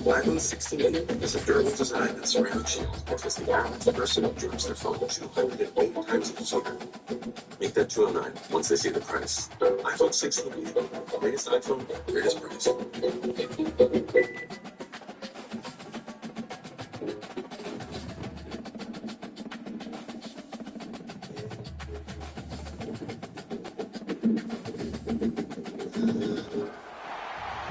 Blackman 16 is a durable design and ceramic shield that has the average person absorbs their phone 208 times easier. Make that 209 once they see the price. iPhone 16, latest iPhone, greatest price.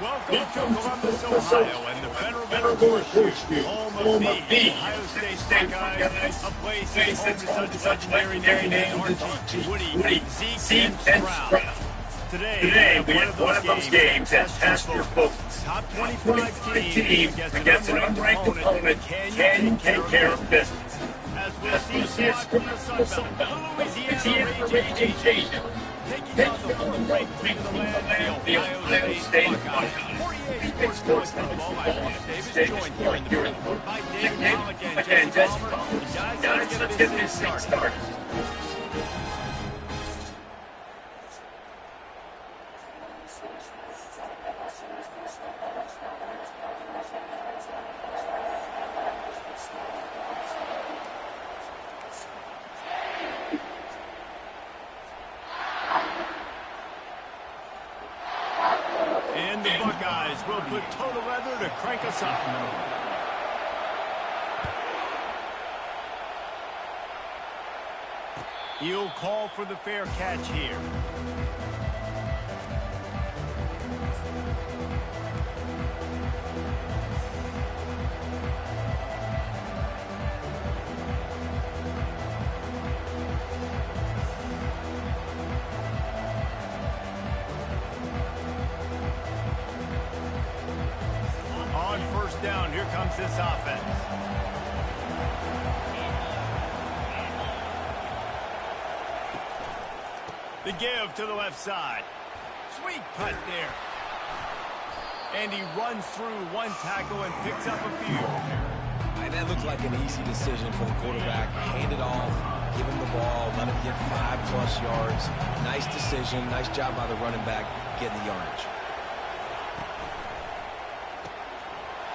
Welcome to Columbus, Ohio, and the Venerable Horseshoe, home of the Ohio State Buckeyes, a place that's home to such legendary names Archie, Woody, Zeke, and Stroud. Today, we have one of those games that tests your focus. Top 25 team against an unranked opponent. Can you take care of business? As we'll see squad from the Sun Belt, Louisiana Raging Cajun, taking on the fourth-ranked team in the land, the Ohio State Buckeyes. 48 Sports Football, I'm Ross Davis, joined here in the booth by David Pollock and Jesse Palmer. Guys, let's get this thing started. And the Buckeyes will put total leather to crank us up. He'll call for the fair catch here. Down, here comes this offense. The give to the left side. Sweet cut there. And he runs through one tackle and picks up a few. That looked like an easy decision for the quarterback. Hand it off, give him the ball, let him get 5+ yards. Nice decision, nice job by the running back getting the yardage.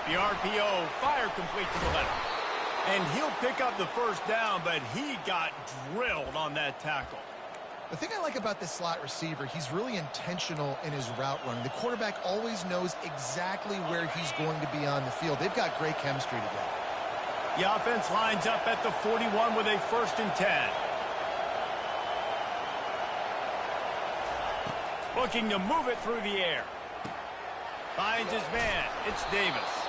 The RPO, fire complete to the left. And he'll pick up the first down, but he got drilled on that tackle. The thing I like about this slot receiver, he's really intentional in his route running. The quarterback always knows exactly where he's going to be on the field. They've got great chemistry together. The offense lines up at the 41 with a 1st and 10. Looking to move it through the air. Finds his man. It's Davis.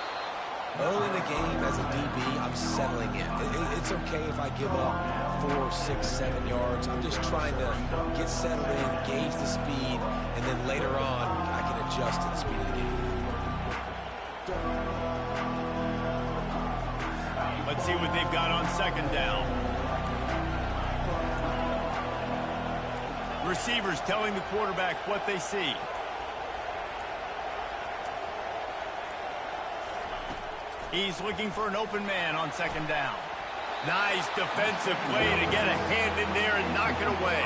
Early in the game, as a DB, I'm settling in. It's okay if I give up 4, 6, 7 yards. I'm just trying to get settled in, gauge the speed, and then later on, I can adjust to the speed of the game. Let's see what they've got on 2nd down. Receivers telling the quarterback what they see. He's looking for an open man on 2nd down. Nice defensive play to get a hand in there and knock it away.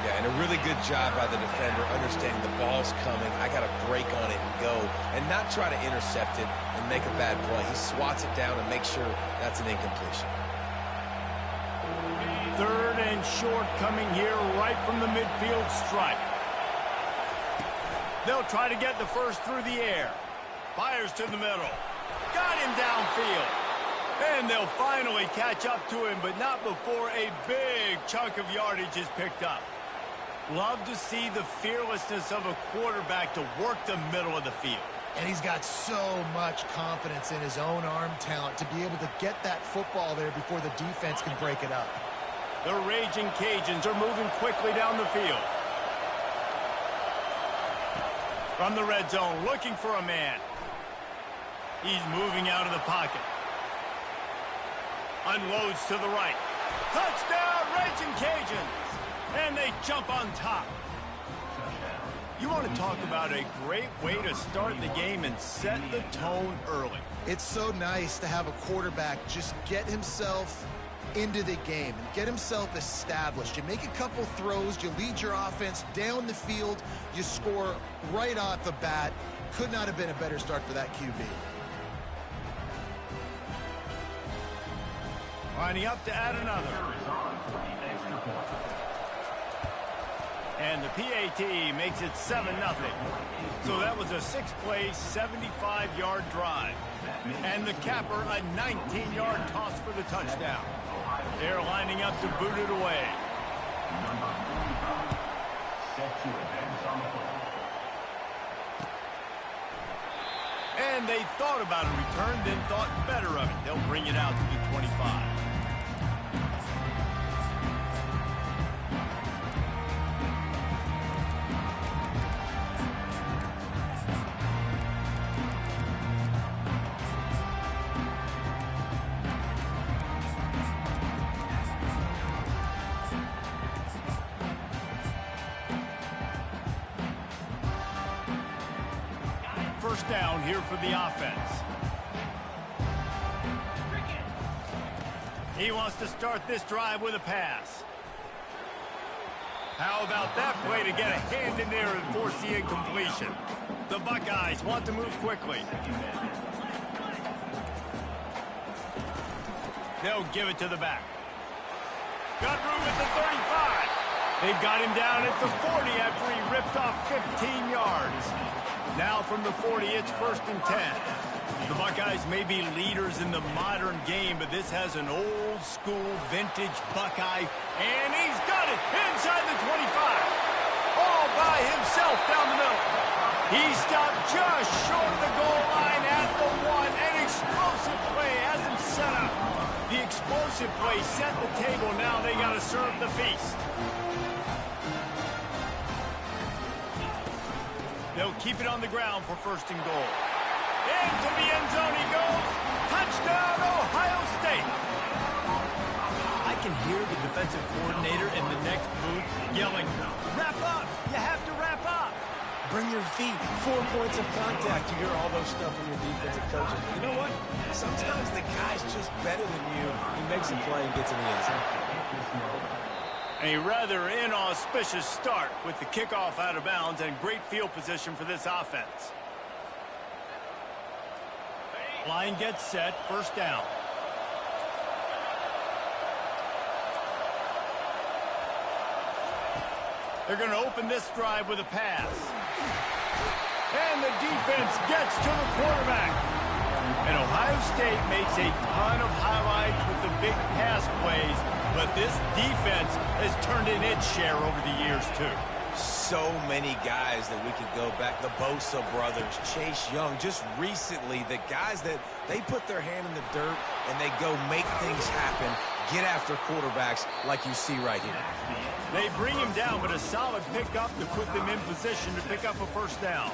Yeah, and a really good job by the defender understanding the ball's coming. I got to break on it and go and not try to intercept it and make a bad play. He swats it down and makes sure that's an incompletion. 3rd and short coming here right from the midfield stripe. They'll try to get the first through the air. Fires to the middle. Got him downfield. And they'll finally catch up to him, but not before a big chunk of yardage is picked up. Love to see the fearlessness of a quarterback to work the middle of the field. And he's got so much confidence in his own arm talent to be able to get that football there before the defense can break it up. The Raging Cajuns are moving quickly down the field. From the red zone, looking for a man. He's moving out of the pocket. Unloads to the right. Touchdown, Raging Cajuns! And they jump on top. You want to talk about a great way to start the game and set the tone early. It's so nice to have a quarterback just get himself into the game and get himself established. You make a couple throws, you lead your offense down the field, you score right off the bat. Could not have been a better start for that QB. Lining up to add another. And the PAT makes it 7-0. So that was a 6-play, 75-yard drive. And the capper, a 19-yard toss for the touchdown. They're lining up to boot it away. And they thought about a return, then thought better of it. They'll bring it out to the 25. First down here for the offense. He wants to start this drive with a pass. How about that play to get a hand in there and force the incompletion? The Buckeyes want to move quickly. They'll give it to the back. Got room at the 35. They've got him down at the 40 after he ripped off 15 yards. Now from the 40, it's 1st and 10. The Buckeyes may be leaders in the modern game, but this has an old-school, vintage Buckeye, and he's got it inside the 25. All by himself down the middle. He stopped just short of the goal line at the 1. An explosive play has him set up. The explosive play set the table. Now they got to serve the feast. They'll keep it on the ground for 1st and goal. Into the end zone he goes. Touchdown, Ohio State. I can hear the defensive coordinator in the next booth yelling, "Wrap up! You have to wrap up!" Bring your feet. 4 points of contact. You hear all those stuff from your defensive coaches. You know what? Sometimes the guy's just better than you. He makes a play and gets in the end zone. A rather inauspicious start with the kickoff out of bounds and great field position for this offense. Line gets set, 1st down. They're going to open this drive with a pass. And the defense gets to the quarterback. And Ohio State makes a ton of highlights with the big pass plays, but this defense has turned in its share over the years, too. So many guys that we could go back. The Bosa brothers, Chase Young, just recently, the guys that they put their hand in the dirt and they go make things happen, get after quarterbacks like you see right here. They bring him down, but a solid pickup to put them in position to pick up a 1st down.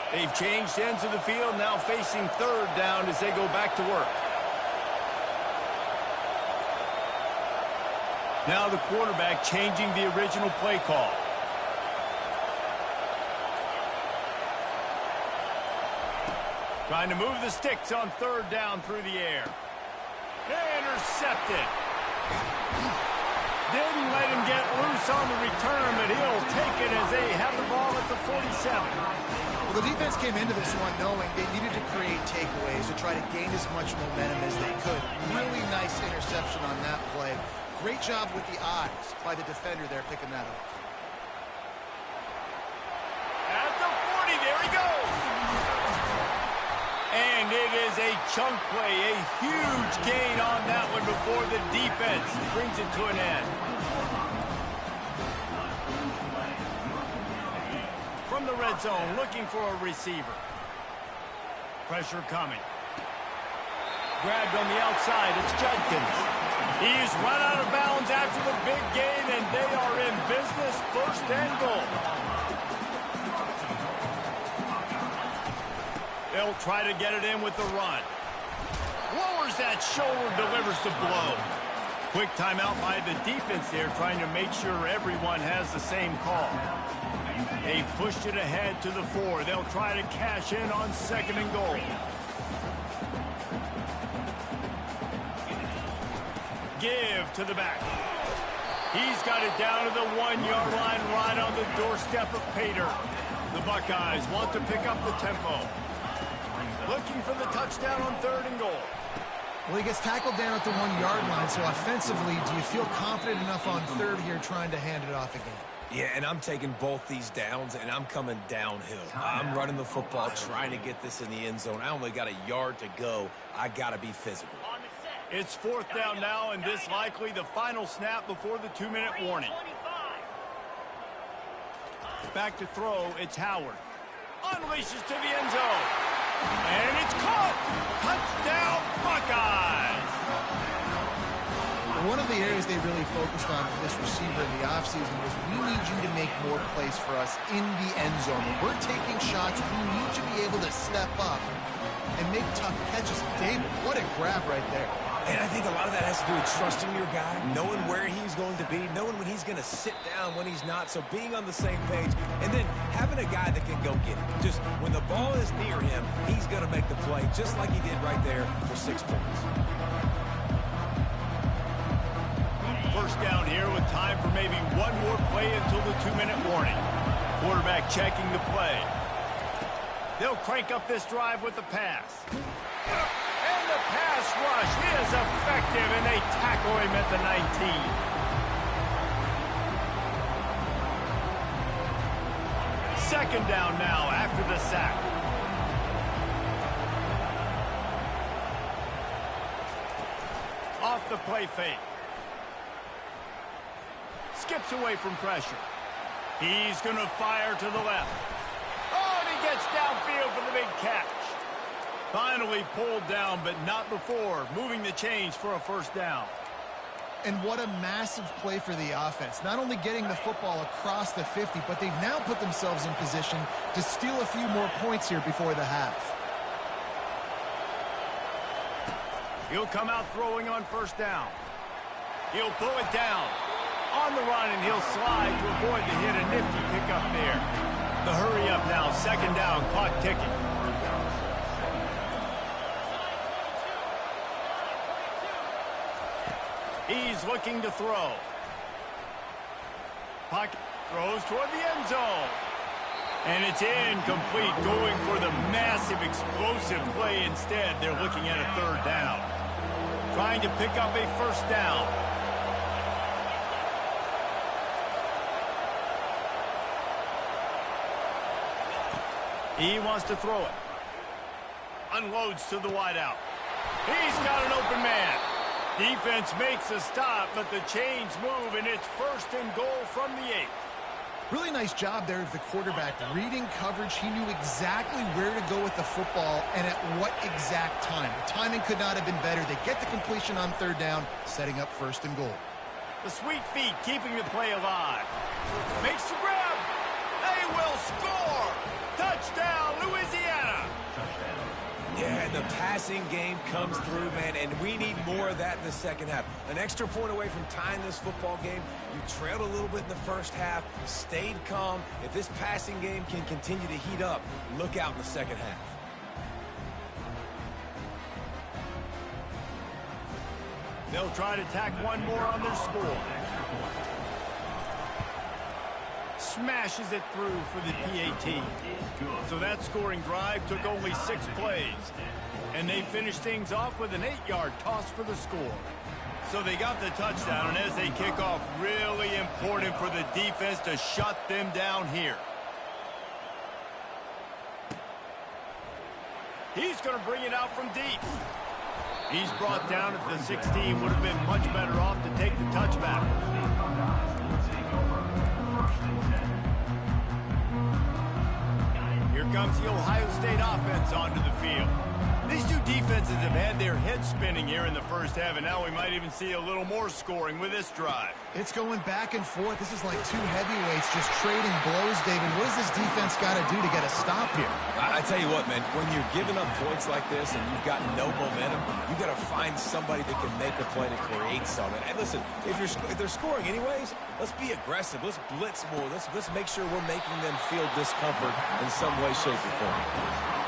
They've changed ends of the field, now facing 3rd down as they go back to work. Now the quarterback changing the original play call. Trying to move the sticks on 3rd down through the air. Intercepted. Didn't let him get loose on the return, but he'll take it as they have the ball at the 47. Well, the defense came into this one knowing they needed to create takeaways to try to gain as much momentum as they could. Really nice interception on that play. Great job with the eyes by the defender there picking that up. At the 40, there he goes. And it is a chunk play, a huge gain on that one before the defense brings it to an end. From the red zone, looking for a receiver. Pressure coming. Grabbed on the outside, it's Judkins. He's run out of bounds after the big gain, and they are in business, 1st and goal. They'll try to get it in with the run. Lowers that shoulder, delivers the blow. Quick timeout by the defense there, trying to make sure everyone has the same call. They pushed it ahead to the 4. They'll try to cash in on 2nd and goal. Give to the back. He's got it down to the 1-yard line right on the doorstep of Pater. The Buckeyes want to pick up the tempo. Looking for the touchdown on 3rd and goal. Well, he gets tackled down at the 1-yard line, so offensively, do you feel confident enough on 3rd here trying to hand it off again? Yeah, and I'm taking both these downs, and I'm coming downhill. I'm running the football, trying to get this in the end zone. I only got a yard to go. I got to be physical. It's 4th down now, and this likely the final snap before the 2-minute warning. Back to throw, it's Howard. Unleashes to the end zone. And it's caught! Touchdown, Buckeyes! One of the areas they really focused on for this receiver in the offseason was we need you to make more plays for us in the end zone. When we're taking shots, we need you to be able to step up and make tough catches. David, what a grab right there. And I think a lot of that has to do with trusting your guy, knowing where he's going to be, knowing when he's going to sit down, when he's not, so being on the same page, and then having a guy that can go get it. Just when the ball is near him, he's going to make the play, just like he did right there for 6 points. First down here with time for maybe one more play until the 2-minute warning. Quarterback checking the play. They'll crank up this drive with the pass. And the pass rush is effective, and they tackle him at the 19. 2nd down now after the sack. Off the play fake. Skips away from pressure. He's going to fire to the left. Oh, and he gets downfield for the big catch. Finally pulled down, but not before moving the chains for a 1st down. And what a massive play for the offense. Not only getting the football across the 50, but they've now put themselves in position to steal a few more points here before the half. He'll come out throwing on 1st down. He'll pull it down. On the run, and he'll slide to avoid the hit. A nifty pickup there. The hurry up now. 2nd down, clock ticking. He's looking to throw. Pocket throws toward the end zone. And it's incomplete, going for the massive explosive play instead. They're looking at a 3rd down. Trying to pick up a 1st down. He wants to throw it. Unloads to the wideout. He's got an open man. Defense makes a stop, but the chains move, and it's 1st and goal from the 8. Really nice job there of the quarterback. Reading coverage, he knew exactly where to go with the football and at what exact time. The timing could not have been better. They get the completion on 3rd down, setting up 1st and goal. The sweet feet keeping the play alive. Makes the grab. They will score. Touchdown, Louisiana. Yeah, and the passing game comes through, man, and we need more of that in the 2nd half. An extra point away from tying this football game. You trailed a little bit in the 1st half, stayed calm. If this passing game can continue to heat up, look out in the 2nd half. They'll try to tack one more on their score. Smashes it through for the PAT. So that scoring drive took only 6 plays. And they finished things off with an 8-yard toss for the score. So they got the touchdown, and as they kick off, really important for the defense to shut them down here. He's going to bring it out from deep. He's brought down at the 16. Would have been much better off to take the touchback. Here comes the Ohio State offense onto the field. These two defenses have had their heads spinning here in the 1st half, and now we might even see a little more scoring with this drive. It's going back and forth. This is like two heavyweights just trading blows, David. What does this defense got to do to get a stop here? I tell you what, man, when you're giving up points like this and you've got no momentum, you got to find somebody that can make a play to create something. And listen, if they're scoring anyways, let's be aggressive. Let's blitz more. Let's make sure we're making them feel discomfort in some way, shape, or form.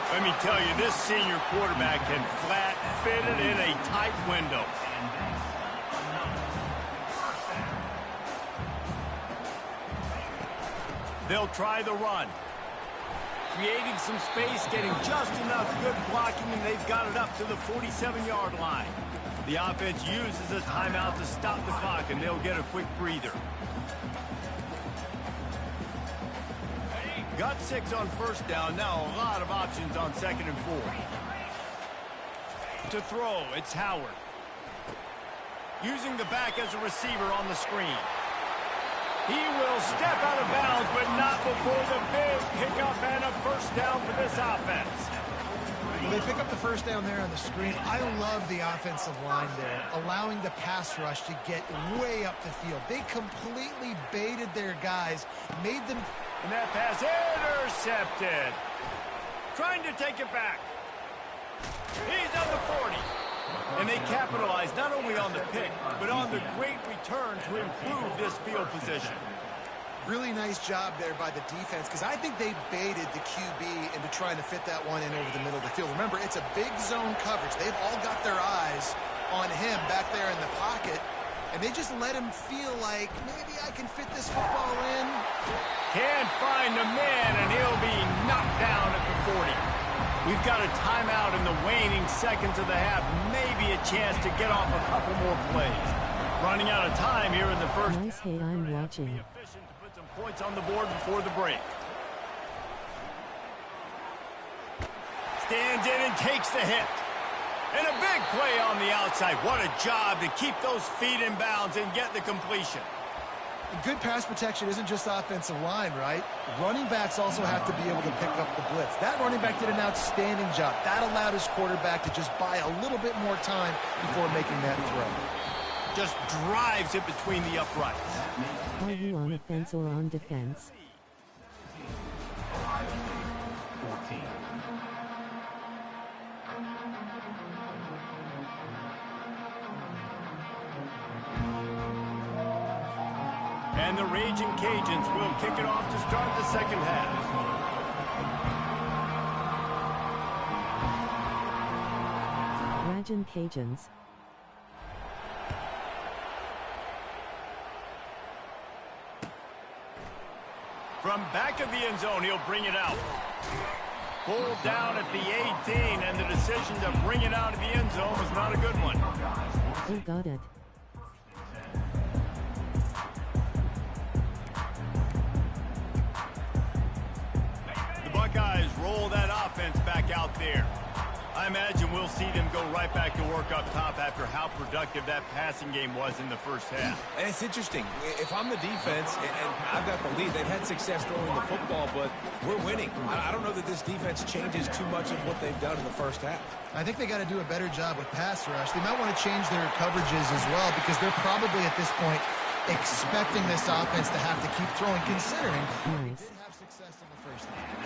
Let me tell you, this senior quarterback can flat fit it in a tight window. They'll try the run. Creating some space, getting just enough good blocking, and they've got it up to the 47-yard line. The offense uses a timeout to stop the clock, and they'll get a quick breather. Got 6 on first down. Now a lot of options on 2nd and 4. To throw, it's Howard. Using the back as a receiver on the screen. He will step out of bounds, but not before the big pickup and a first down for this offense. Well, they pick up the first down there on the screen. I love the offensive line there, allowing the pass rush to get way up the field. They completely baited their guys, made them... And that pass intercepted. Trying to take it back. He's on the 40. And they capitalize not only on the pick, but on the great return to improve this field position. Really nice job there by the defense, because I think they baited the QB into trying to fit that one in over the middle of the field. Remember, it's a big zone coverage. They've all got their eyes on him back there in the pocket, and they just let him feel like, maybe I can fit this football in. Can't find the man, and he'll be knocked down at the 40. We've got a timeout in the waning seconds of the half. Maybe a chance to get off a couple more plays. Running out of time here in the first. Nice hit, I'm watching. Efficient to put some points on the board before the break. Stands in and takes the hit. And a big play on the outside. What a job to keep those feet in bounds and get the completion. Good pass protection isn't just offensive line, right? Running backs also have to be able to pick up the blitz. That running back did an outstanding job. That allowed his quarterback to just buy a little bit more time before making that throw. Just drives it between the uprights. Are you on offense or on defense? And the Raging Cajuns will kick it off to start the second half. Raging Cajuns. From back of the end zone, he'll bring it out. Pulled down at the 18, and the decision to bring it out of the end zone was not a good one. Oh, got it. Buckeyes roll that offense back out there. I imagine we'll see them go right back to work up top after how productive that passing game was in the first half. And it's interesting. If I'm the defense and I've got the lead, they've had success throwing the football, but we're winning. I don't know that this defense changes too much of what they've done in the first half. I think they got to do a better job with pass rush. They might want to change their coverages as well, because they're probably at this point expecting this offense to have to keep throwing, considering they did have success in the first half.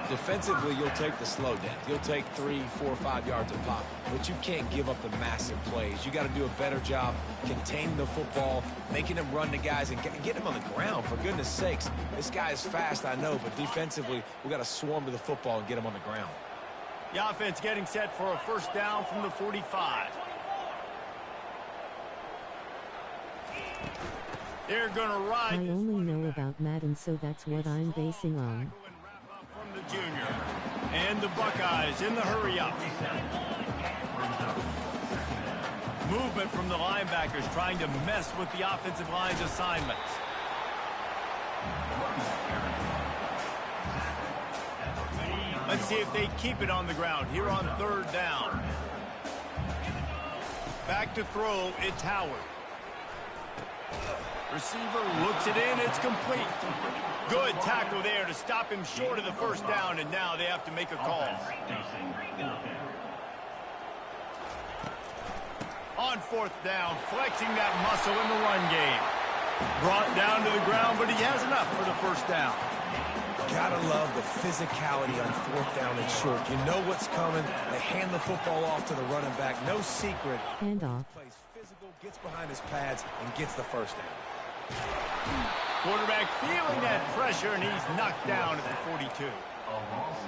Defensively, you'll take the slow down. You'll take 3, 4, 5 yards of pop, but you can't give up the massive plays. You got to do a better job containing the football, making them run the guys, and get them on the ground. For goodness sakes, this guy is fast, I know, but defensively, we got to swarm to the football and get him on the ground. The offense getting set for a first down from the 45. They're going to ride. I only know about Madden, so that's what I'm basing on. From the junior. And the Buckeyes in the hurry up. Movement from the linebackers trying to mess with the offensive line's assignments. Let's see if they keep it on the ground here on third down. Back to throw, it's Howard. Receiver looks it in, it's complete. Good tackle there to stop him short of the first down, and now they have to make a call. On fourth down, flexing that muscle in the run game. Brought down to the ground, but he has enough for the first down. Gotta love the physicality on fourth down and short. You know what's coming. They hand the football off to the running back. No secret. Handoff. Plays physical, gets behind his pads, and gets the first down. Quarterback feeling that pressure, and he's knocked down at the 42.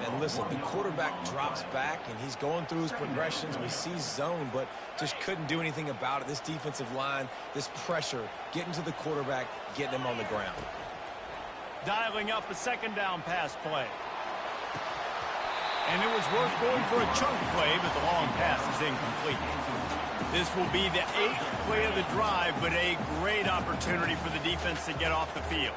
And listen, the quarterback drops back, and he's going through his progressions. We see zone, but just couldn't do anything about it. This defensive line, this pressure, getting to the quarterback, getting him on the ground. Dialing up a second down pass play. And it was worth going for a chunk play, but the long pass is incomplete. This will be the 8th play of the drive, but a great opportunity for the defense to get off the field.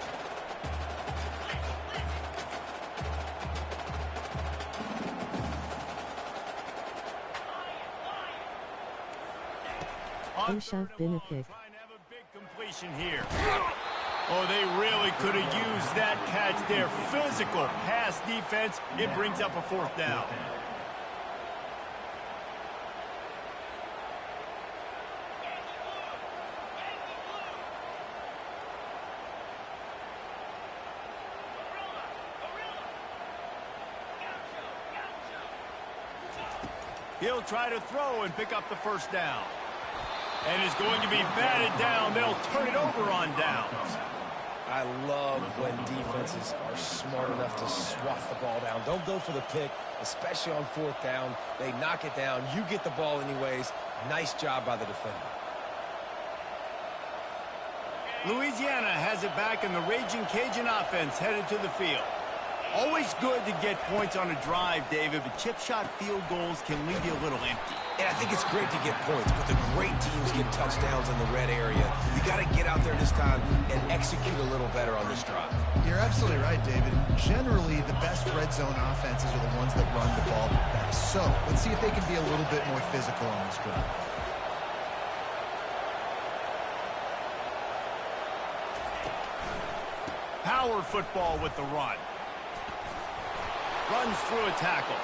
They should have been a pick. Trying to have a big completion here. Oh, they really could have used that catch there. Physical pass defense. It brings up a 4th down. He'll try to throw and pick up the 1st down. And is going to be batted down. They'll turn it over on downs. I love when defenses are smart enough to swat the ball down. Don't go for the pick, especially on 4th down. They knock it down. You get the ball anyways. Nice job by the defender. Louisiana has it back, and the Raging Cajun offense headed to the field. Always good to get points on a drive, David, but chip shot field goals can leave you a little empty. And I think it's great to get points, but the great teams get touchdowns in the red area. You got to get out there this time and execute a little better on this drive. You're absolutely right, David. Generally, the best red zone offenses are the ones that run the ball the best. So let's see if they can be a little bit more physical on this drive. Power football with the run. Runs through a tackle.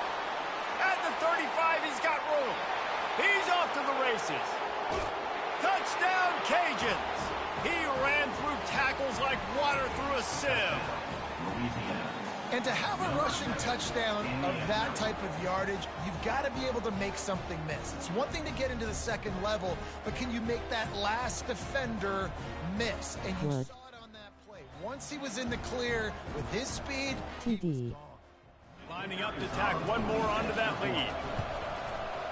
At the 35, he's got room. He's off to the races. Touchdown, Cajuns. He ran through tackles like water through a sieve. And to have a rushing touchdown of that type of yardage, you've got to be able to make something miss. It's one thing to get into the second level, but can you make that last defender miss? And you saw it on that play. Once he was in the clear with his speed, TD. Lining up to tack one more onto that lead.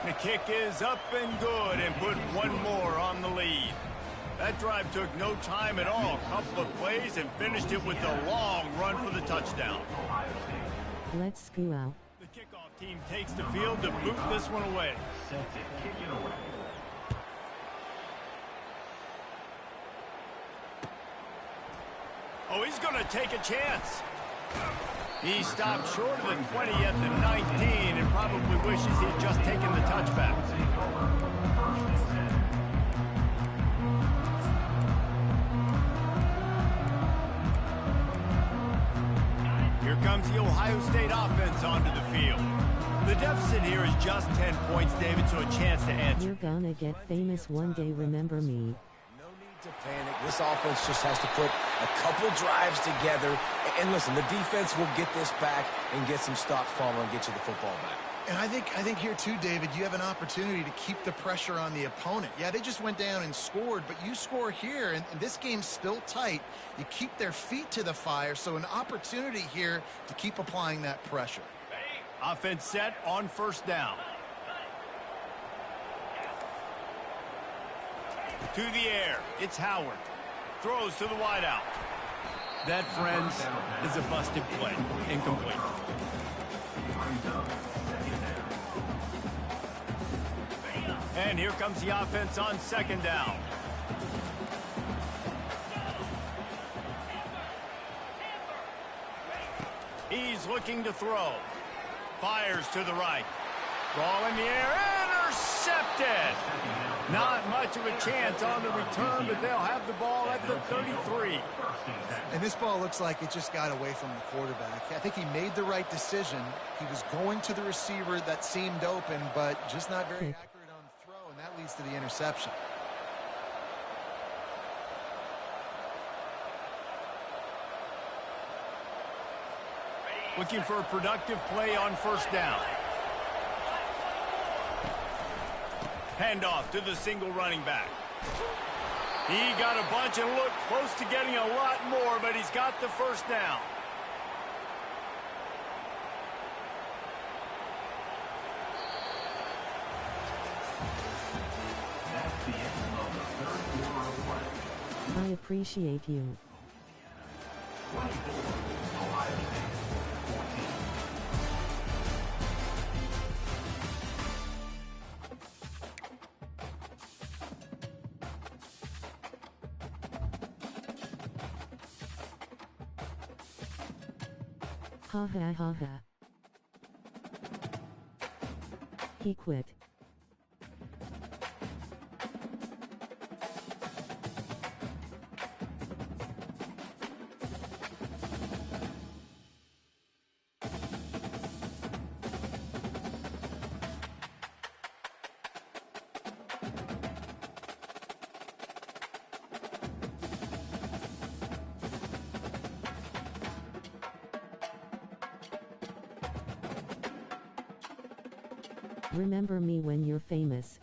The kick is up and good and put one more on the lead. That drive took no time at all. A couple of plays and finished it with a long run for the touchdown. Let's go out. The kickoff team takes the field to boot this one away. Oh, he's going to take a chance. He stopped short of the 20 at the 19 and probably wishes he'd just taken the touchback. Here comes the Ohio State offense onto the field. The deficit here is just 10 points, David, so a chance to answer. You're gonna get famous one day, remember me. No need to panic. This offense just has to put a couple drives together. And listen, the defense will get this back and get some stops falling and get you the football back. and I think here too, David, you have an opportunity to keep the pressure on the opponent. Yeah, they just went down and scored, but you score here, and this game's still tight. You keep their feet to the fire, so an opportunity here to keep applying that pressure. Offense set on first down. To the air, it's Howard. Throws to the wideout. That, friends, is a busted play. Incomplete. And here comes the offense on second down. He's looking to throw. Fires to the right. Ball in the air. Intercepted. Not much of a chance on the return, but they'll have the ball at the 33. And this ball looks like it just got away from the quarterback. I think he made the right decision. He was going to the receiver that seemed open, but just not very accurate on the throw, and that leads to the interception. Looking for a productive play on first down. Handoff to the single running back. He got a bunch and looked close to getting a lot more, but he's got the first down. I appreciate you. Ha ha ha ha. He quit. Remember me when you're famous.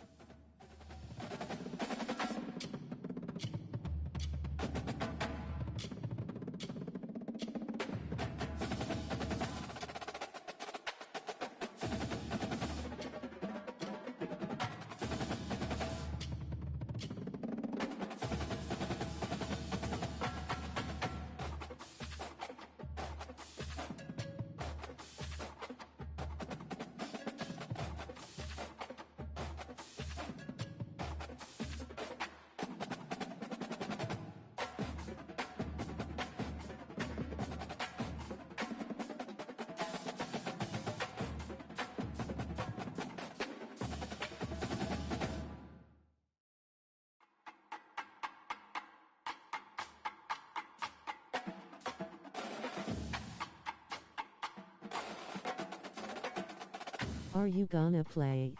Are you gonna play?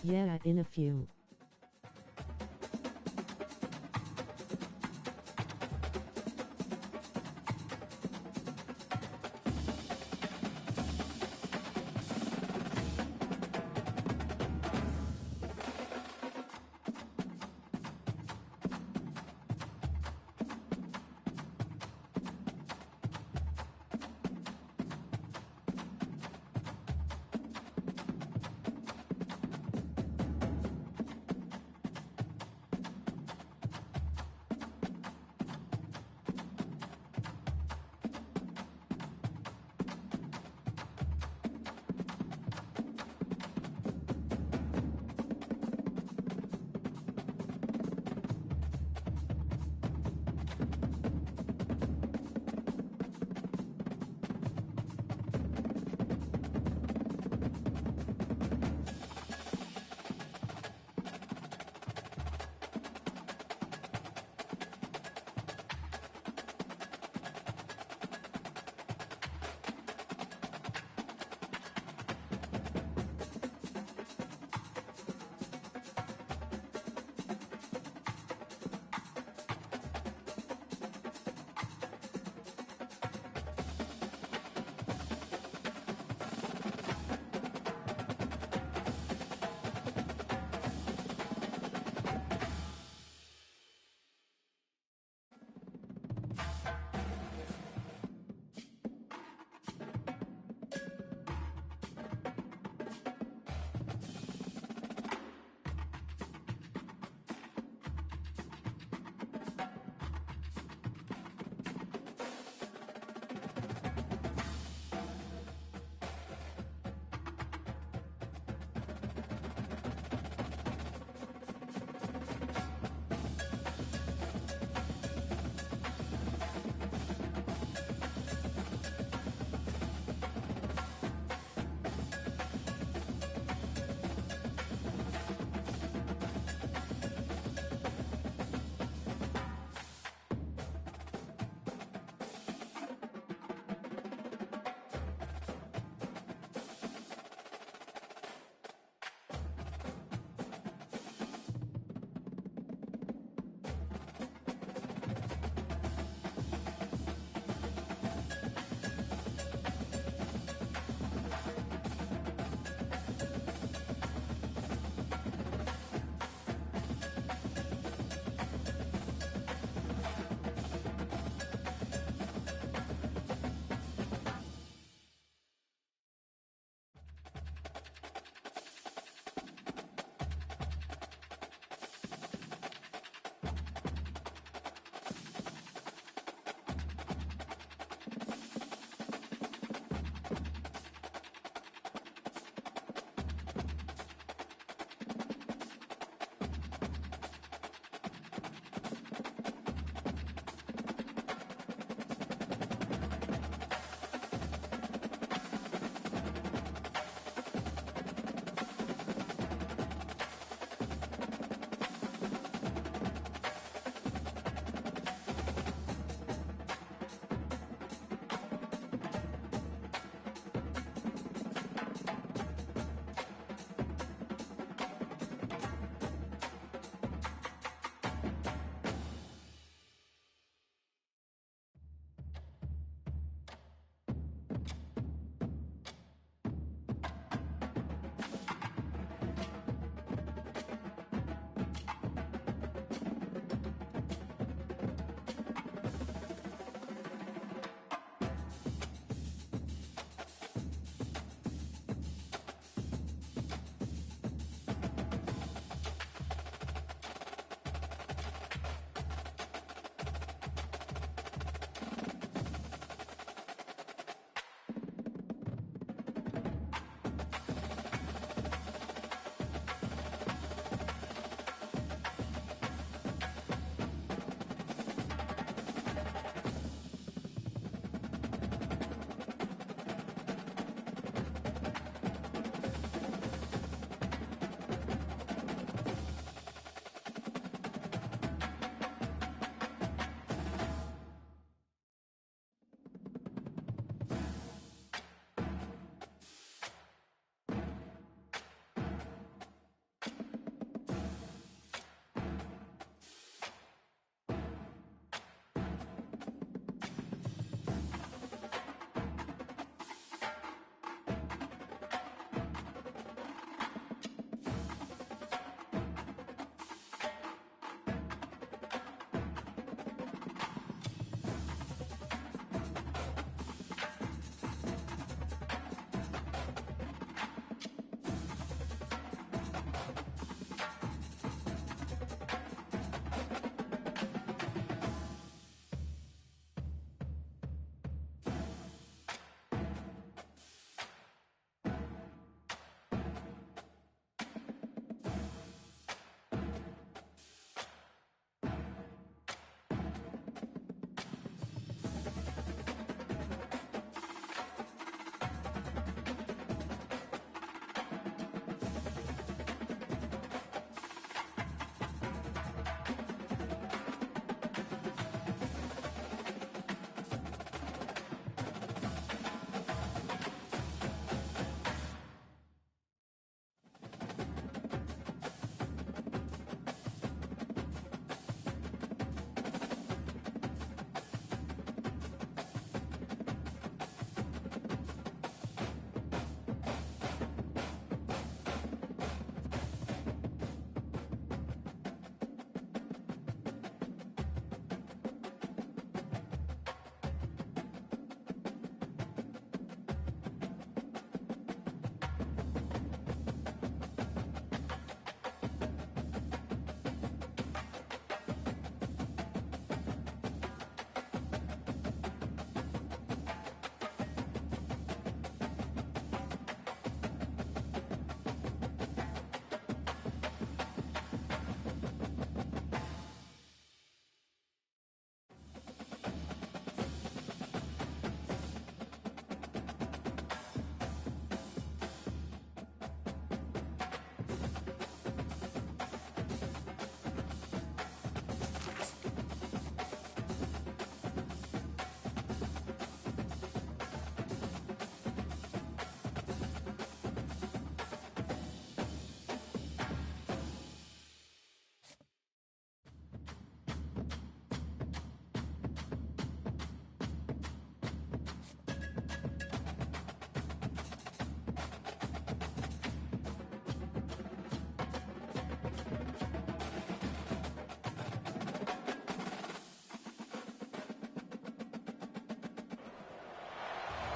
Yeah, in a few.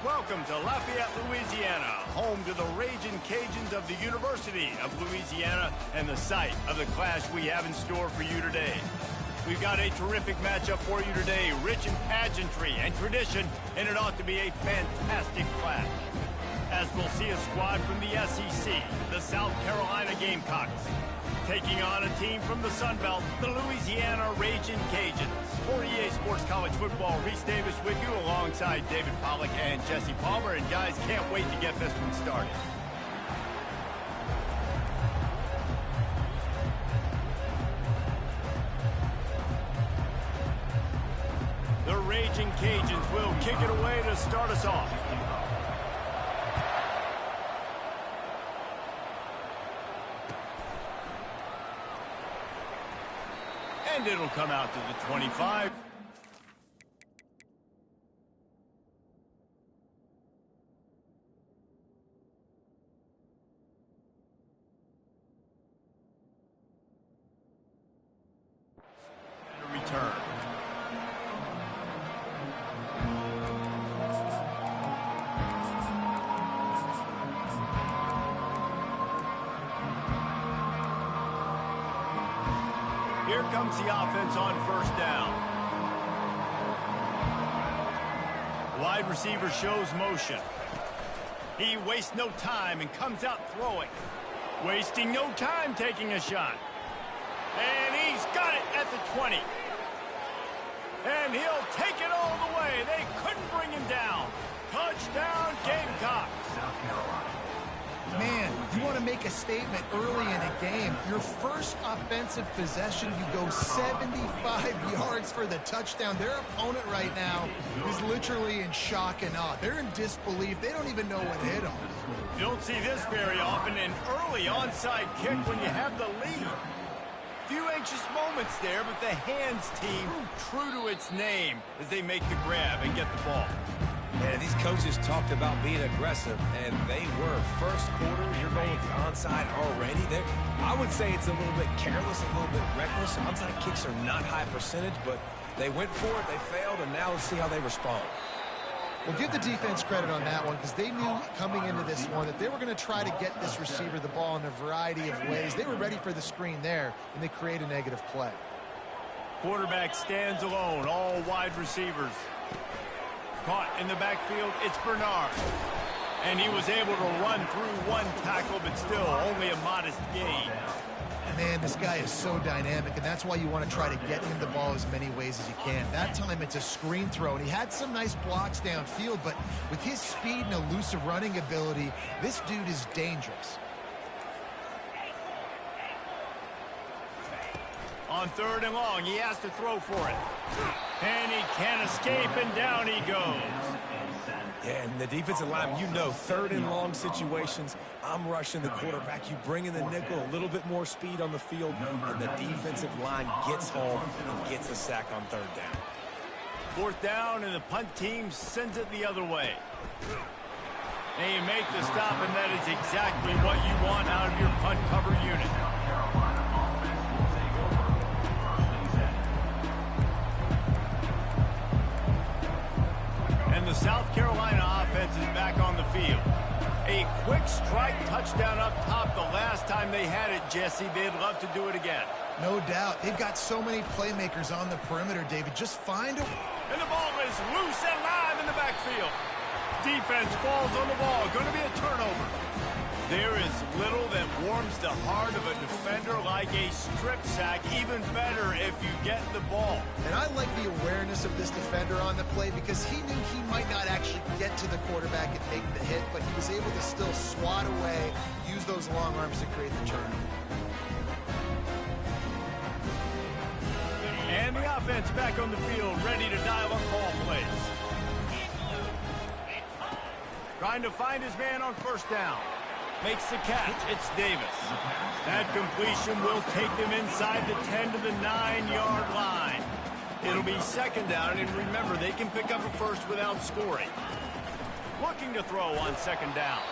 Welcome to Lafayette, Louisiana, home to the Ragin' Cajuns of the University of Louisiana and the site of the clash we have in store for you today. We've got a terrific matchup for you today, rich in pageantry and tradition, and it ought to be a fantastic clash. As we'll see a squad from the SEC, the South Carolina Gamecocks, taking on a team from the Sun Belt, the Louisiana Ragin' Cajuns. For EA Sports College Football, Reese Davis with you alongside David Pollack and Jesse Palmer. And guys, can't wait to get this one started. The Ragin' Cajuns will kick it away to start us off. And it'll come out to the 25. And a return. Here comes the offense on first down. Wide receiver shows motion. He wastes no time and comes out throwing. Wasting no time taking a shot. And he's got it at the 20. And he'll take it all the way. They couldn't bring him down. Touchdown, Gamecocks. South Carolina. Man, you want to make a statement early in a game. Your first offensive possession, you go 75 yards for the touchdown. Their opponent right now is literally in shock and awe. They're in disbelief. They don't even know what hit them. You don't see this very often, an early onside kick when you have the lead. Few anxious moments there, but the hands team true to its name as they make the grab and get the ball. And these coaches talked about being aggressive, and they were. First quarter, you're going with the onside already. I would say it's a little bit careless, a little bit reckless. Onside kicks are not high percentage, but they went for it, they failed, and now let's see how they respond. Well, give the defense credit on that one because they knew coming into this one that they were going to try to get this receiver the ball in a variety of ways. They were ready for the screen there, and they create a negative play. Quarterback stands alone, all wide receivers. Caught in the backfield, it's Bernard. And he was able to run through one tackle, but still only a modest gain. Man, this guy is so dynamic, and that's why you want to try to get him the ball as many ways as you can. That time it's a screen throw, and he had some nice blocks downfield, but with his speed and elusive running ability, this dude is dangerous. On third and long, he has to throw for it. And he can't escape, and down he goes. Yeah, and the defensive line, you know, third and long situations, I'm rushing the quarterback. You bring in the nickel, a little bit more speed on the field, and the defensive line gets home and gets the sack on third down. Fourth down, and the punt team sends it the other way. And you make the stop, and that is exactly what you want out of your punt cover unit. And the South Carolina offense is back on the field. A quick strike touchdown up top the last time they had it, Jesse. They'd love to do it again. No doubt. They've got so many playmakers on the perimeter, David. Just find a... And the ball is loose and live in the backfield. Defense falls on the ball. Going to be a turnover. There is little that warms the heart of a defender like a strip sack. Even better if you get the ball. And I like the awareness of this defender on the play because he knew he might not actually get to the quarterback and take the hit, but he was able to still swat away, use those long arms to create the turnover. And the offense back on the field, ready to dial up ball plays. Trying to find his man on first down. Makes the catch. It's Davis. That completion will take them inside the 10 to the 9-yard line. It'll be second down, and remember, they can pick up a first without scoring. Looking to throw on second down.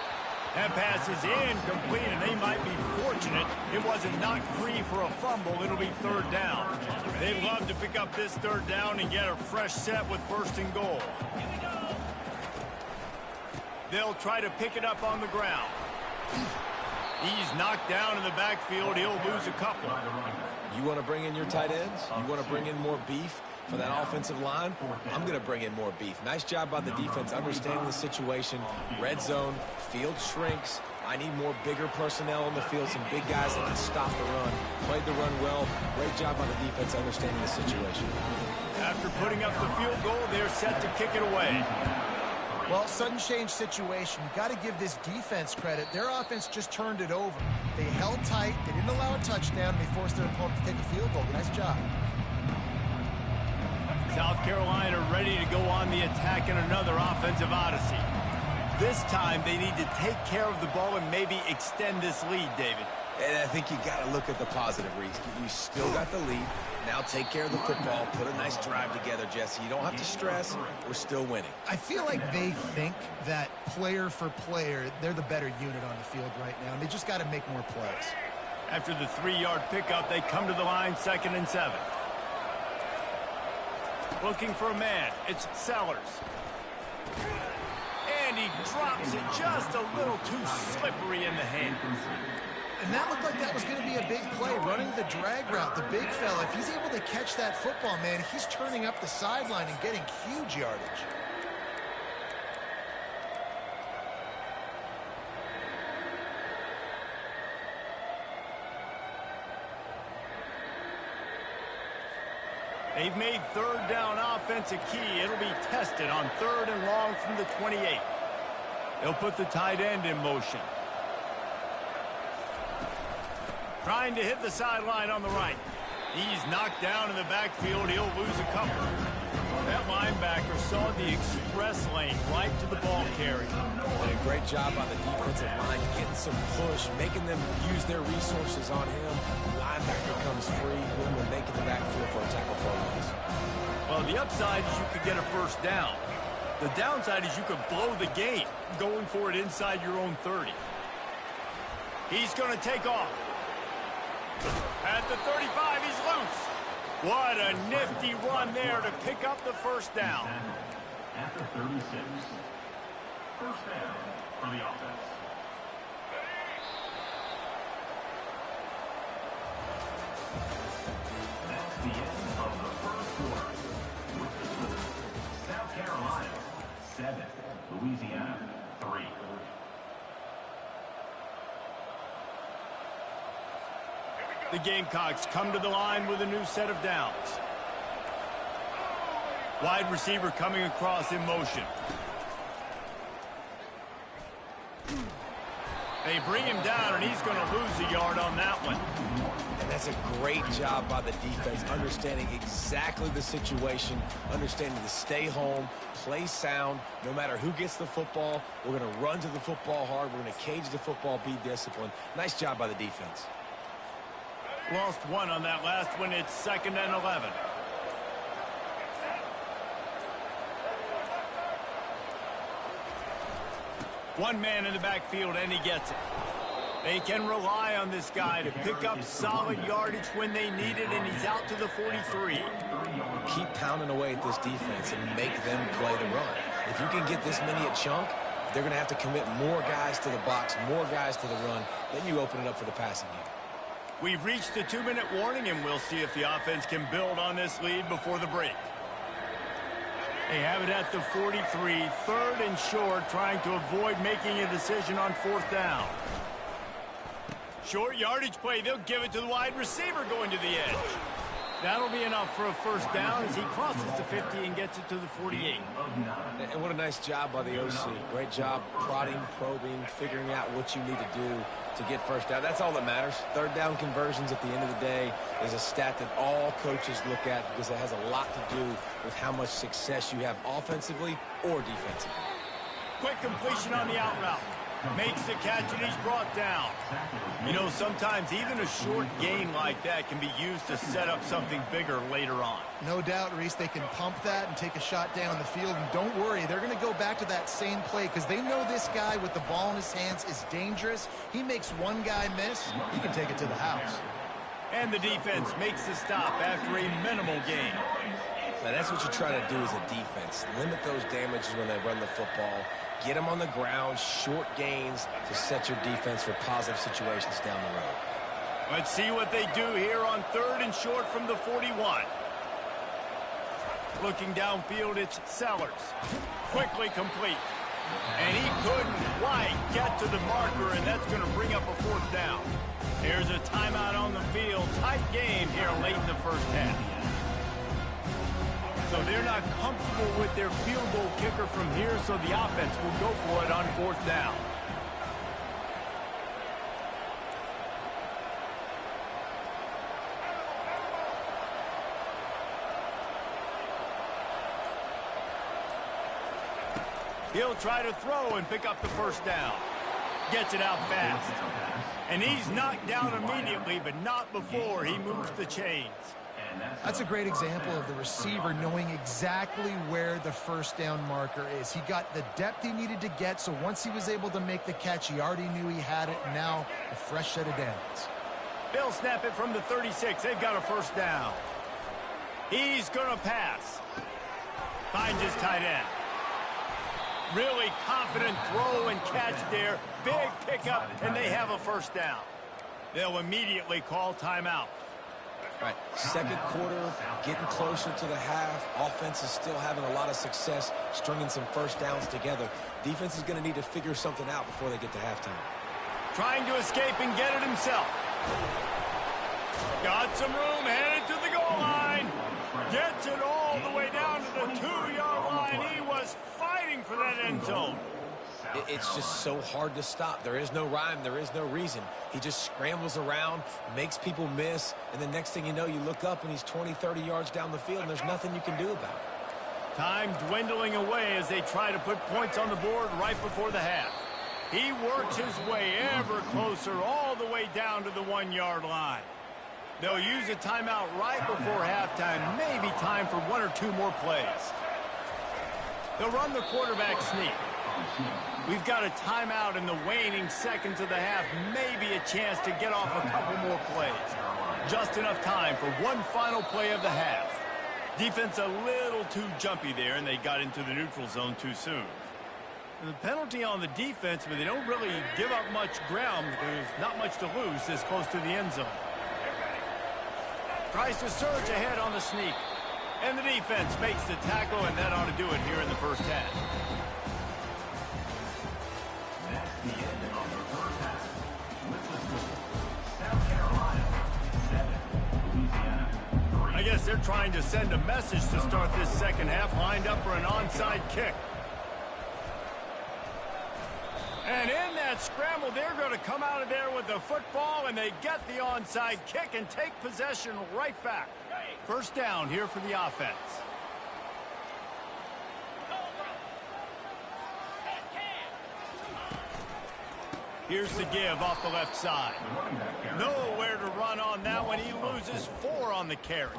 That pass is incomplete, and they might be fortunate it wasn't knocked free for a fumble. It'll be third down. They'd love to pick up this third down and get a fresh set with first and goal. They'll try to pick it up on the ground. He's knocked down in the backfield. He'll lose a couple. You want to bring in your tight ends? You want to bring in more beef for that offensive line? I'm going to bring in more beef. Nice job by the defense understanding the situation. Red zone, field shrinks. I need more bigger personnel on the field, some big guys that can stop the run. Played the run well. Great job by the defense understanding the situation. After putting up the field goal, they're set to kick it away. Well, sudden change situation. You got to give this defense credit. Their offense just turned it over. They held tight. They didn't allow a touchdown. They forced their opponent to take a field goal. Nice job. South Carolina ready to go on the attack in another offensive odyssey. This time, they need to take care of the ball and maybe extend this lead, David. And I think you got to look at the positive, Reese. You still got the lead. Now take care of the football. Put a nice drive together, Jesse. You don't have to stress. We're still winning. I feel like they think that player for player, they're the better unit on the field right now, and they just got to make more plays. After the 3-yard pickup, they come to the line, 2nd and 7. Looking for a man. It's Sellers. And he drops it just a little too slippery in the hands. And that looked like that was going to be a big play, running the drag route. The big fella, if he's able to catch that football, man, he's turning up the sideline and getting huge yardage. They've made 3rd down offense a key. It'll be tested on 3rd and long from the 28. They'll put the tight end in motion. Trying to hit the sideline on the right. He's knocked down in the backfield. He'll lose a couple. That linebacker saw the express lane right to the ball carrier. And a great job by the defensive line, getting some push, making them use their resources on him. Linebacker comes free, boom, and making the backfield for a tackle for a loss. Well, the upside is you could get a 1st down. The downside is you could blow the game going for it inside your own 30. He's going to take off. At the 35, he's loose. What a nifty run there to pick up the 1st down. At the 36, 1st down for the offense. That's the end of the 1st quarter. With the score, South Carolina 7, Louisiana 3. The Gamecocks come to the line with a new set of downs. Wide receiver coming across in motion. They bring him down, and he's going to lose a yard on that one. And that's a great job by the defense, understanding exactly the situation, understanding to stay home, play sound. No matter who gets the football, we're going to run to the football hard. We're going to cage the football, be disciplined. Nice job by the defense. Lost one on that last one. It's 2nd and 11. One man in the backfield, and he gets it. They can rely on this guy to pick up solid yardage when they need it, and he's out to the 43. Keep pounding away at this defense and make them play the run. If you can get this many a chunk, they're going to have to commit more guys to the box, more guys to the run. Then you open it up for the passing game. We've reached the 2-minute warning, and we'll see if the offense can build on this lead before the break. They have it at the 43, 3rd and short, trying to avoid making a decision on 4th down. Short yardage play. They'll give it to the wide receiver going to the edge. That'll be enough for a 1st down as he crosses the 50 and gets it to the 48. And what a nice job by the OC. Great job prodding, probing, figuring out what you need to do to get 1st down. That's all that matters. 3rd down conversions at the end of the day is a stat that all coaches look at because it has a lot to do with how much success you have offensively or defensively. Quick completion on the out route. Makes the catch, and he's brought down. You know, sometimes even a short gain like that can be used to set up something bigger later on. No doubt, Reese, they can pump that and take a shot down the field. And don't worry, they're going to go back to that same play because they know this guy with the ball in his hands is dangerous. He makes one guy miss, he can take it to the house. And the defense makes the stop after a minimal gain. Now, that's what you try to do as a defense. Limit those damages when they run the football. Get them on the ground, short gains to set your defense for positive situations down the road. Let's see what they do here on 3rd and short from the 41. Looking downfield, it's Sellers. Quickly complete. And he couldn't quite get to the marker, and that's going to bring up a 4th down. Here's a timeout on the field. Tight game here late in the first half. So they're not comfortable with their field goal kicker from here, so the offense will go for it on 4th down. He'll try to throw and pick up the 1st down. Gets it out fast. And he's knocked down immediately, but not before he moves the chains. That's a great example of the receiver knowing exactly where the 1st down marker is. He got the depth he needed to get, so once he was able to make the catch, he already knew he had it, and now a fresh set of downs. They'll snap it from the 36. They've got a 1st down. He's going to pass. Finds his tight end. Really confident throw and catch there. Big pickup, and they have a 1st down. They'll immediately call timeout. Right, 2nd quarter, getting closer to the half. Offense is still having a lot of success stringing some 1st downs together. Defense is going to need to figure something out before they get to halftime. Trying to escape and get it himself. Got some room, headed to the goal line. Gets it all the way down to the 2-yard line. He was fighting for that end zone. It's just so hard to stop. There is no rhyme. There is no reason. He just scrambles around, makes people miss, and the next thing you know, you look up and he's 20, 30 yards down the field, and there's nothing you can do about it. Time dwindling away as they try to put points on the board right before the half. He works his way ever closer all the way down to the 1-yard line. They'll use a timeout right before halftime, maybe time for 1 or 2 more plays. They'll run the quarterback sneak. We've got a timeout in the waning seconds of the half, maybe a chance to get off a couple more plays. Just enough time for one final play of the half. Defense a little too jumpy there, and they got into the neutral zone too soon. The penalty on the defense, but they don't really give up much ground. There's not much to lose this close to the end zone. Tries to surge ahead on the sneak. And the defense makes the tackle, and that ought to do it here in the first half. That's the end of the first half. With the score, South Carolina 7, Louisiana 3. I guess they're trying to send a message to start this second half, lined up for an onside kick. And in that scramble, they're going to come out of there with the football, and they get the onside kick and take possession right back. First down here for the offense. Here's the give off the left side. Nowhere to run on that one. He loses 4 on the carry.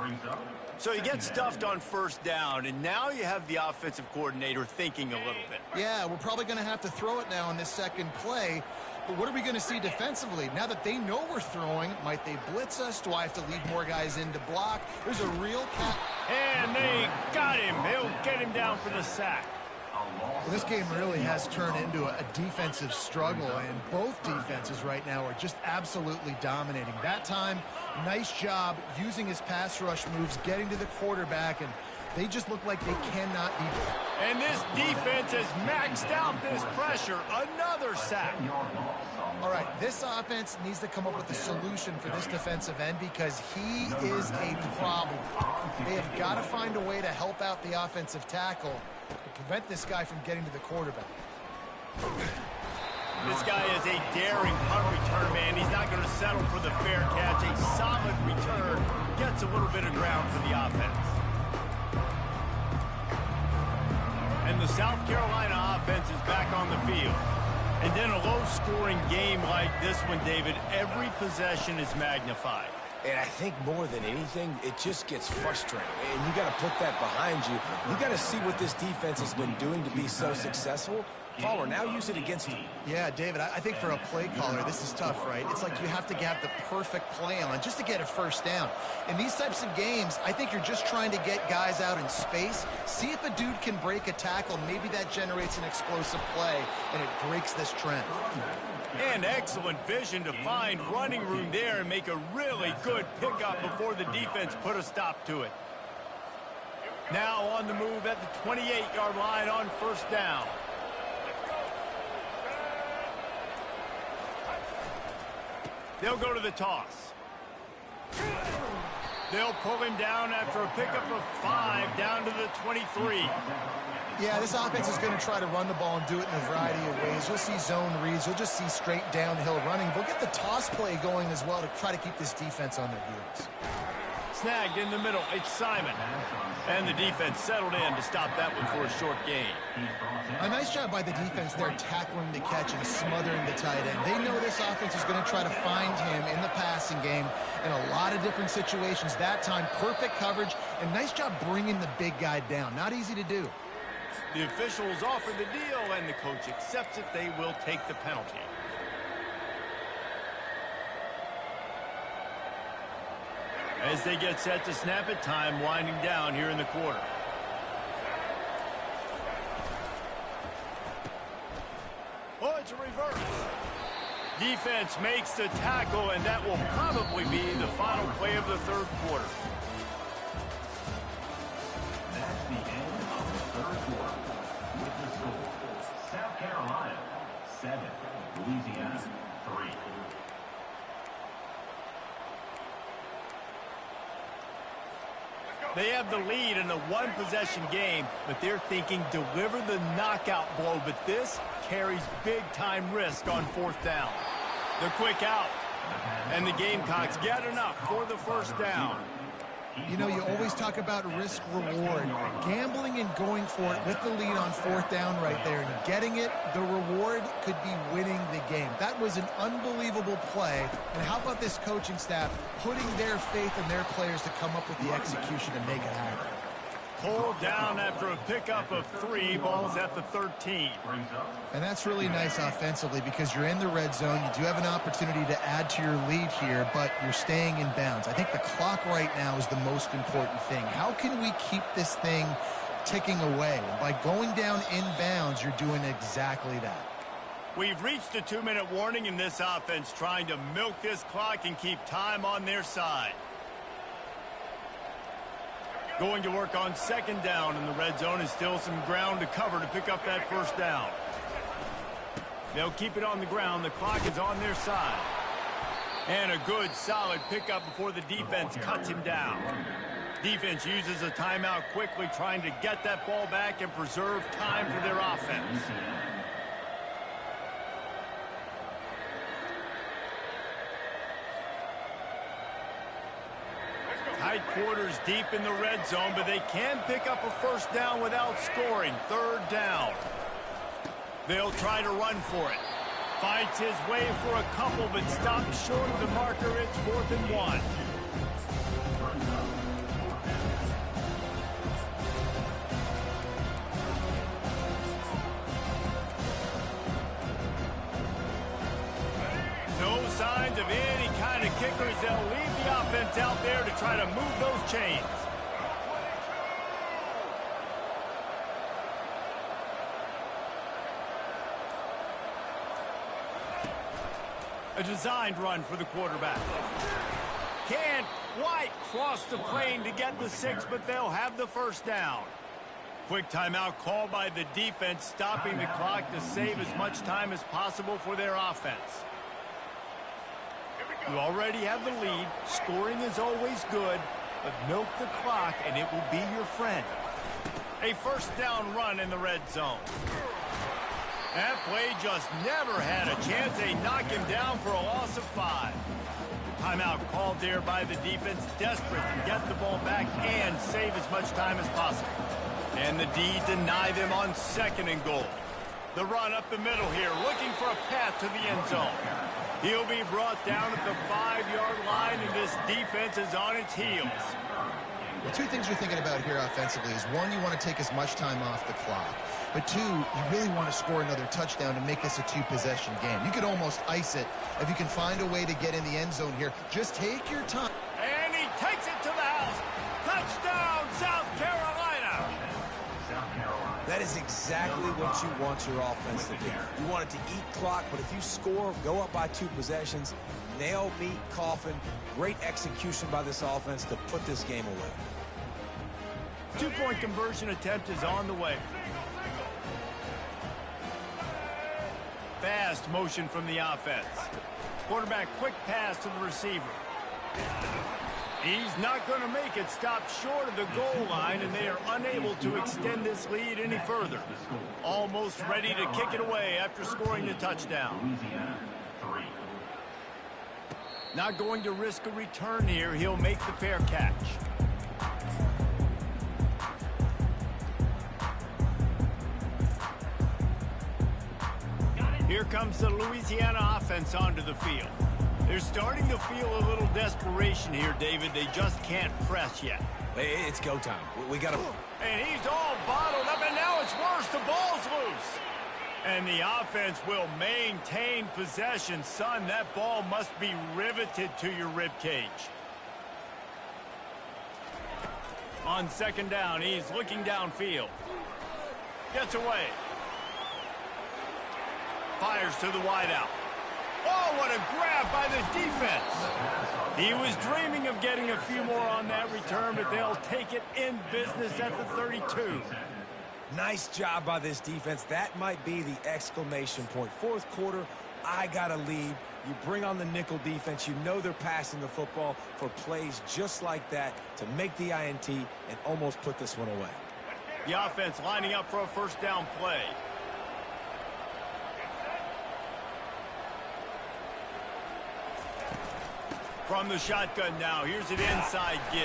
So he gets stuffed on first down, and now you have the offensive coordinator thinking a little bit. Yeah, we're probably going to have to throw it now in this second play. But what are we going to see defensively? Now that they know we're throwing, might they blitz us? Do I have to lead more guys in to block? There's a real cap. And they got him. They'll get him down for the sack. Well, this game really has turned into a defensive struggle, and both defenses right now are just absolutely dominating. That time, nice job using his pass rush moves, getting to the quarterback, and they just look like they cannot be. And this defense has maxed out this pressure. Another sack. All right, this offense needs to come up with a solution for this defensive end because he is a problem. They have got to find a way to help out the offensive tackle to prevent this guy from getting to the quarterback. This guy is a daring punt return, man. He's not going to settle for the fair catch. A solid return. Gets a little bit of ground for the offense. And the South Carolina offense is back on the field. And in a low-scoring game like this one, David, every possession is magnified. And I think more than anything, it just gets frustrating. And you got to put that behind you. You got to see what this defense has been doing to be so successful. Caller, now use it against him. Yeah, David, I think for a play caller, this is tough, right? It's like you have to have the perfect play on just to get a first down. In these types of games, I think you're just trying to get guys out in space, see if a dude can break a tackle. Maybe that generates an explosive play, and it breaks this trend. And excellent vision to find running room there and make a really good pickup before the defense put a stop to it. Now on the move at the 28-yard line on first down. They'll go to the toss. They'll pull him down after a pickup of 5 down to the 23. Yeah, this offense is going to try to run the ball and do it in a variety of ways. You'll see zone reads. You'll just see straight downhill running. We'll get the toss play going as well to try to keep this defense on their heels. Snagged in the middle. It's Simon. And the defense settled in to stop that one for a short gain. A nice job by the defense there tackling the catch and smothering the tight end. They know this offense is going to try to find him in the passing game in a lot of different situations. That time, perfect coverage, and nice job bringing the big guy down. Not easy to do. The officials offer the deal, and the coach accepts it. They will take the penalty. As they get set to snap it, time winding down here in the quarter. Oh, it's a reverse. Defense makes the tackle, and that will probably be the final play of the third quarter. That's the end of the third quarter. With the score, South Carolina 7, Louisiana 3. They have the lead in a one-possession game, but they're thinking deliver the knockout blow, but this carries big-time risk on fourth down. The quick out, and the Gamecocks get enough for the first down. You know, you always talk about risk-reward. Gambling and going for it with the lead on fourth down right there and getting it, the reward could be winning the game. That was an unbelievable play. And how about this coaching staff putting their faith in their players to come up with the execution and make it happen? Pulled down after a pickup of 3, balls at the 13. And that's really nice offensively because you're in the red zone. You do have an opportunity to add to your lead here, but you're staying in bounds. I think the clock right now is the most important thing. How can we keep this thing ticking away? And by going down in bounds, you're doing exactly that. We've reached a 2-minute warning in this offense, trying to milk this clock and keep time on their side. Going to work on second down, and the red zone is still some ground to cover to pick up that first down. They'll keep it on the ground. The clock is on their side. And a good, solid pickup before the defense cuts him down. Defense uses a timeout quickly, trying to get that ball back and preserve time for their offense. Tight quarters deep in the red zone, but they can pick up a first down without scoring. Third down. They'll try to run for it. Fights his way for a couple, but stops short of the marker. It's 4th and 1. No signs of any kind of kickers. They'll leave the offense out there to try to move those chains. A designed run for the quarterback. Can't quite cross the plane to get the 6, but they'll have the first down. Quick timeout called by the defense, stopping the clock to save as much time as possible for their offense. You already have the lead. Scoring is always good, but milk the clock and it will be your friend. A first down run in the red zone. That play just never had a chance. They knock him down for a loss of 5. Timeout called there by the defense, desperate to get the ball back and save as much time as possible. And the D deny them on 2nd and goal. The run up the middle here, looking for a path to the end zone. He'll be brought down at the 5-yard line, and this defense is on its heels. Well, two things you're thinking about here offensively is, one, you want to take as much time off the clock. But two, you really want to score another touchdown to make this a two-possession game. You could almost ice it if you can find a way to get in the end zone here. Just take your time. And he takes it to the house. Touchdown, South Carolina. That is exactly what you want your offense to do. You want it to eat clock, but if you score, go up by 2 possessions, nail, meet, coffin. Great execution by this offense to put this game away. 2-point conversion attempt is on the way. Fast motion from the offense. Quarterback quick pass to the receiver. He's not going to make it. Stopped short of the goal line, and they are unable to extend this lead any further. Almost ready to kick it away after scoring the touchdown. Not going to risk a return here. He'll make the fair catch. Here comes the Louisiana offense onto the field. They're starting to feel a little desperation here, David. They just can't press yet. It's go time. We got to... And he's all bottled up, and now it's worse. The ball's loose. And the offense will maintain possession. Son, that ball must be riveted to your ribcage. On second down, he's looking downfield. Gets away. Fires to the wideout. Oh, what a grab by the defense. He was dreaming of getting a few more on that return, but they'll take it in business at the 32. Nice job by this defense. That might be the exclamation point. Fourth quarter, I got a lead. You bring on the nickel defense. You know they're passing the football for plays just like that to make the INT and almost put this one away. The offense lining up for a first down play. From the shotgun now, here's an inside give.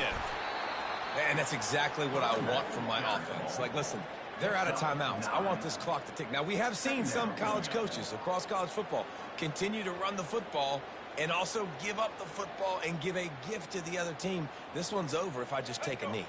And that's exactly what I want from my offense. Like, listen, they're out of timeouts. I want this clock to tick. Now, we have seen some college coaches across college football continue to run the football and also give up the football and give a gift to the other team. This one's over if I just take a knee.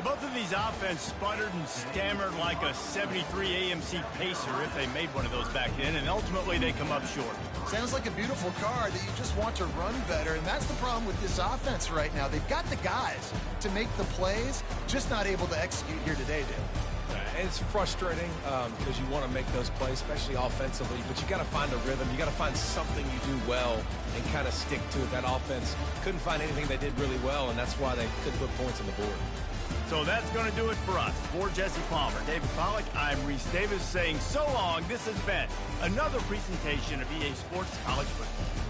Both of these offense sputtered and stammered like a 73 AMC Pacer if they made one of those back then, and ultimately they come up short. Sounds like a beautiful car that you just want to run better, and that's the problem with this offense right now. They've got the guys to make the plays, just not able to execute here today, Dale. It's frustrating because you want to make those plays, especially offensively, but you got to find a rhythm. You got to find something you do well and kind of stick to it. That offense couldn't find anything they did really well, and that's why they couldn't put points on the board. So that's going to do it for us. For Jesse Palmer, David Pollack, I'm Reese Davis saying so long. This has been another presentation of EA Sports College Football.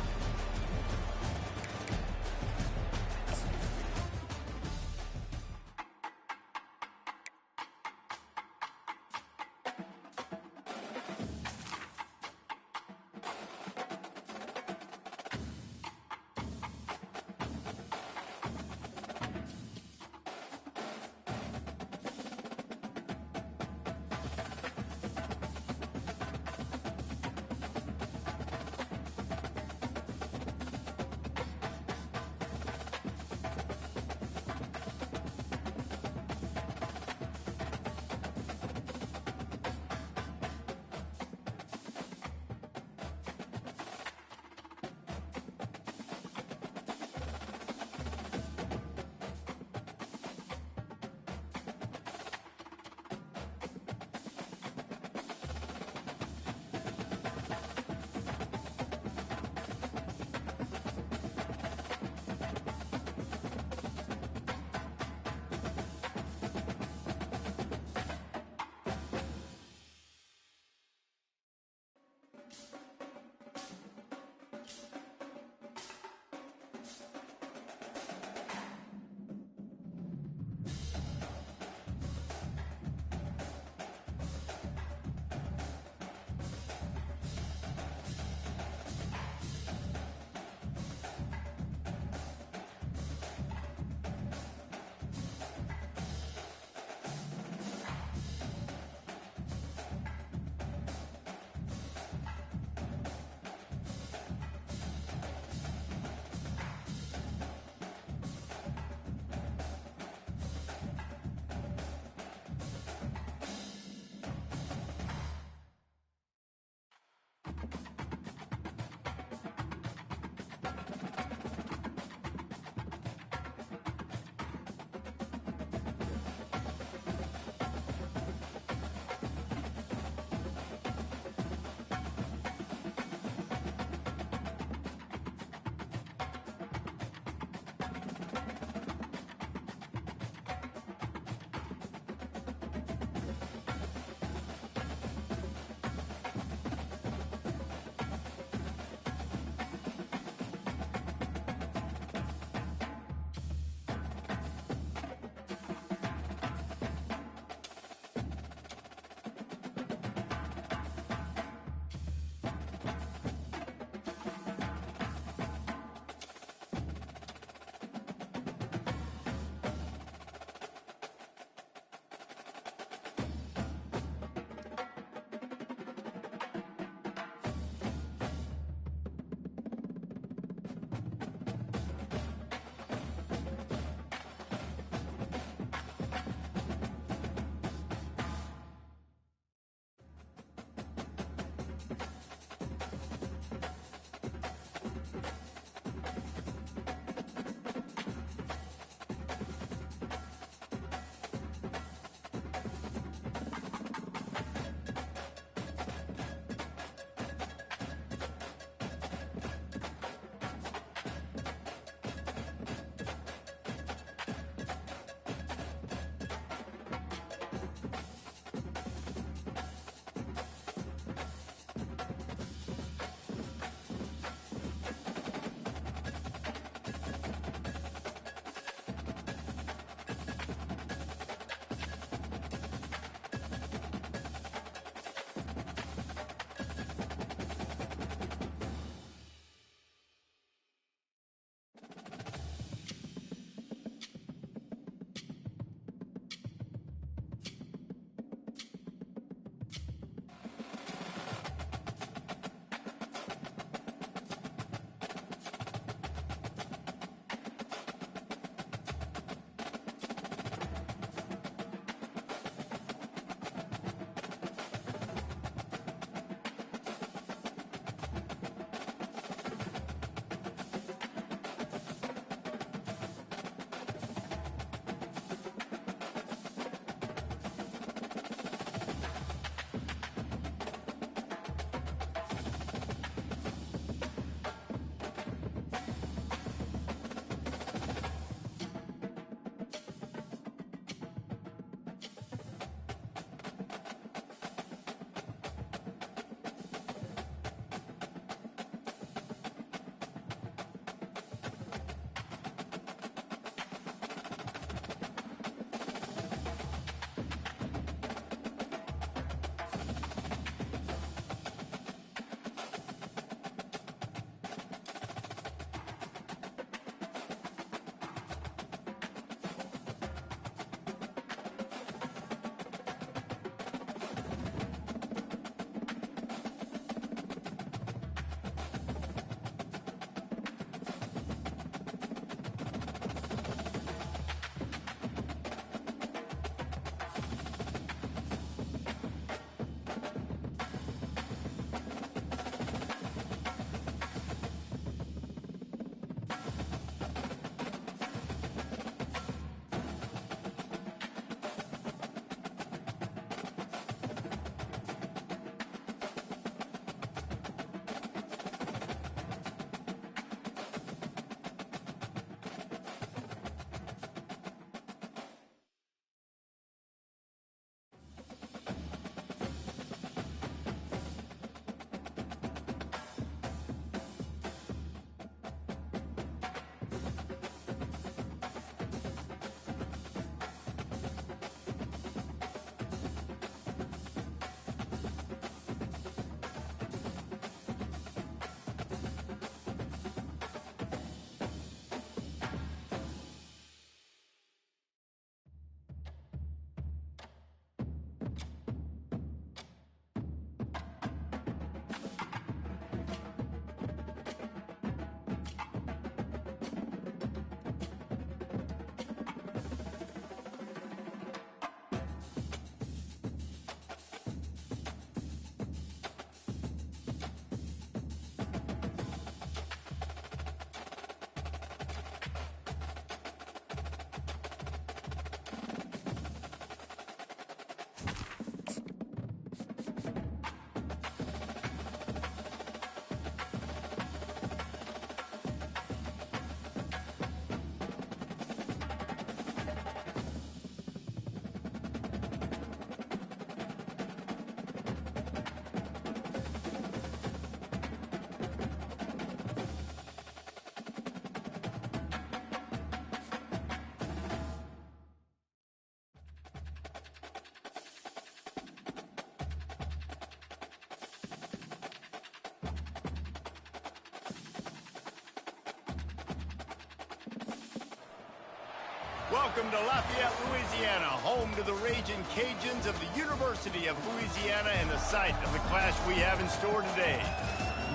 Welcome to Lafayette, Louisiana, home to the Raging Cajuns of the University of Louisiana and the site of the clash we have in store today.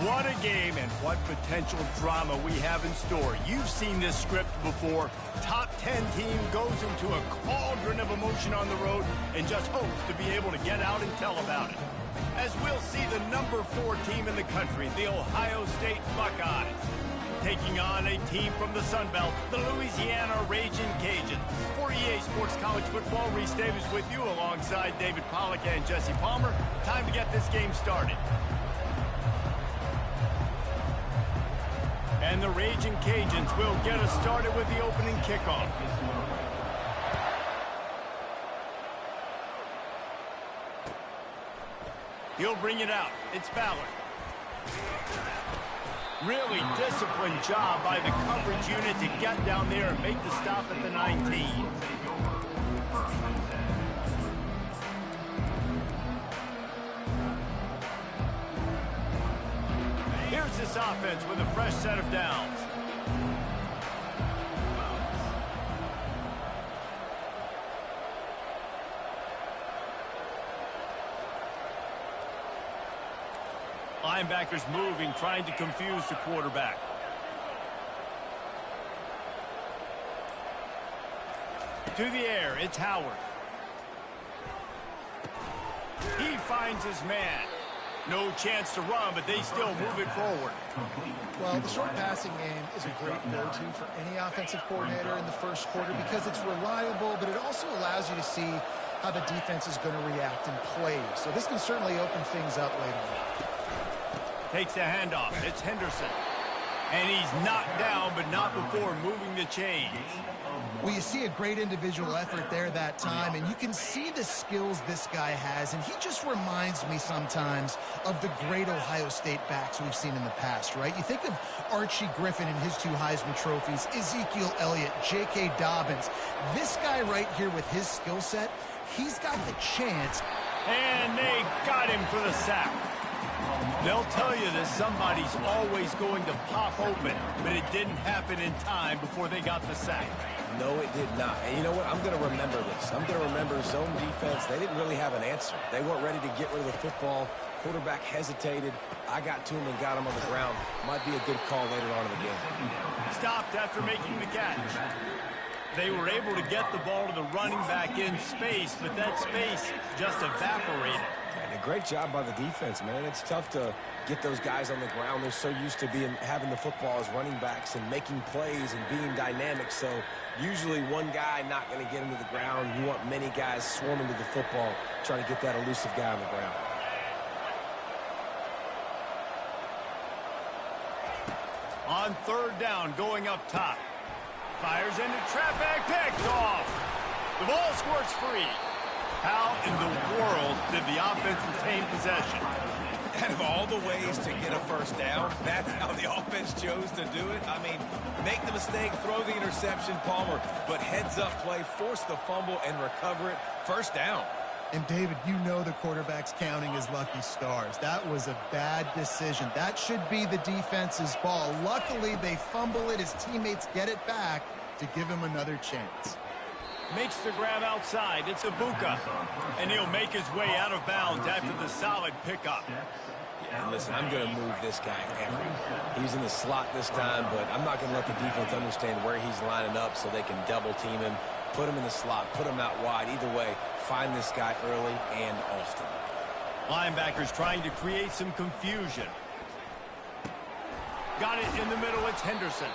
What a game and what potential drama we have in store. You've seen this script before. Top 10 team goes into a cauldron of emotion on the road and just hopes to be able to get out and tell about it. As we'll see the number 4 team in the country, the Ohio State Buckeyes, taking on a team from the Sun Belt, the Louisiana Raging Cajuns. For EA Sports College Football, Reese Davis with you alongside David Pollack and Jesse Palmer. Time to get this game started. And the Raging Cajuns will get us started with the opening kickoff. He'll bring it out. It's Ballard. Really disciplined job by the coverage unit to get down there and make the stop at the 19. Here's this offense with a fresh set of downs. Linebackers moving, trying to confuse the quarterback. To the air, it's Howard. He finds his man. No chance to run, but they still move it forward. Well, the short passing game is a great go-to for any offensive coordinator in the first quarter because it's reliable, but it also allows you to see how the defense is going to react and play. So this can certainly open things up later on. Takes the handoff. It's Henderson. And he's knocked down, but not before moving the chains. Well, you see a great individual effort there that time, and you can see the skills this guy has, and he just reminds me sometimes of the great Ohio State backs we've seen in the past, right? You think of Archie Griffin and his 2 Heisman trophies, Ezekiel Elliott, J.K. Dobbins. This guy right here with his skill set, he's got the chance. And they got him for the sack. They'll tell you that somebody's always going to pop open, but it didn't happen in time before they got the sack. No, it did not. And you know what? I'm going to remember this. I'm going to remember zone defense. They didn't really have an answer. They weren't ready to get rid of the football. Quarterback hesitated. I got to him and got him on the ground. Might be a good call later on in the game. Stopped after making the catch. They were able to get the ball to the running back in space, but that space just evaporated. And a great job by the defense, man. It's tough to get those guys on the ground. They're so used to having the football as running backs and making plays and being dynamic. So usually one guy not going to get him to the ground. You want many guys swarming to the football, trying to get that elusive guy on the ground. On 3rd down, going up top. Fires into traffic, picked off. The ball squirts free. How in the world did the offense retain possession? Out of all the ways to get a first down, that's how the offense chose to do it. I mean, make the mistake, throw the interception, Palmer, but heads-up play, force the fumble, and recover it. First down. And, David, you know the quarterback's counting his lucky stars. That was a bad decision. That should be the defense's ball. Luckily, they fumble it. His teammates get it back to give him another chance. Makes the grab outside. It's Ibuka. And he'll make his way out of bounds after the solid pickup. Yeah, and listen, I'm going to move this guy everywhere. He's in the slot this time, but I'm not going to let the defense understand where he's lining up so they can double-team him, put him in the slot, put him out wide. Either way, find this guy early and often. Linebackers trying to create some confusion. Got it in the middle. It's Henderson.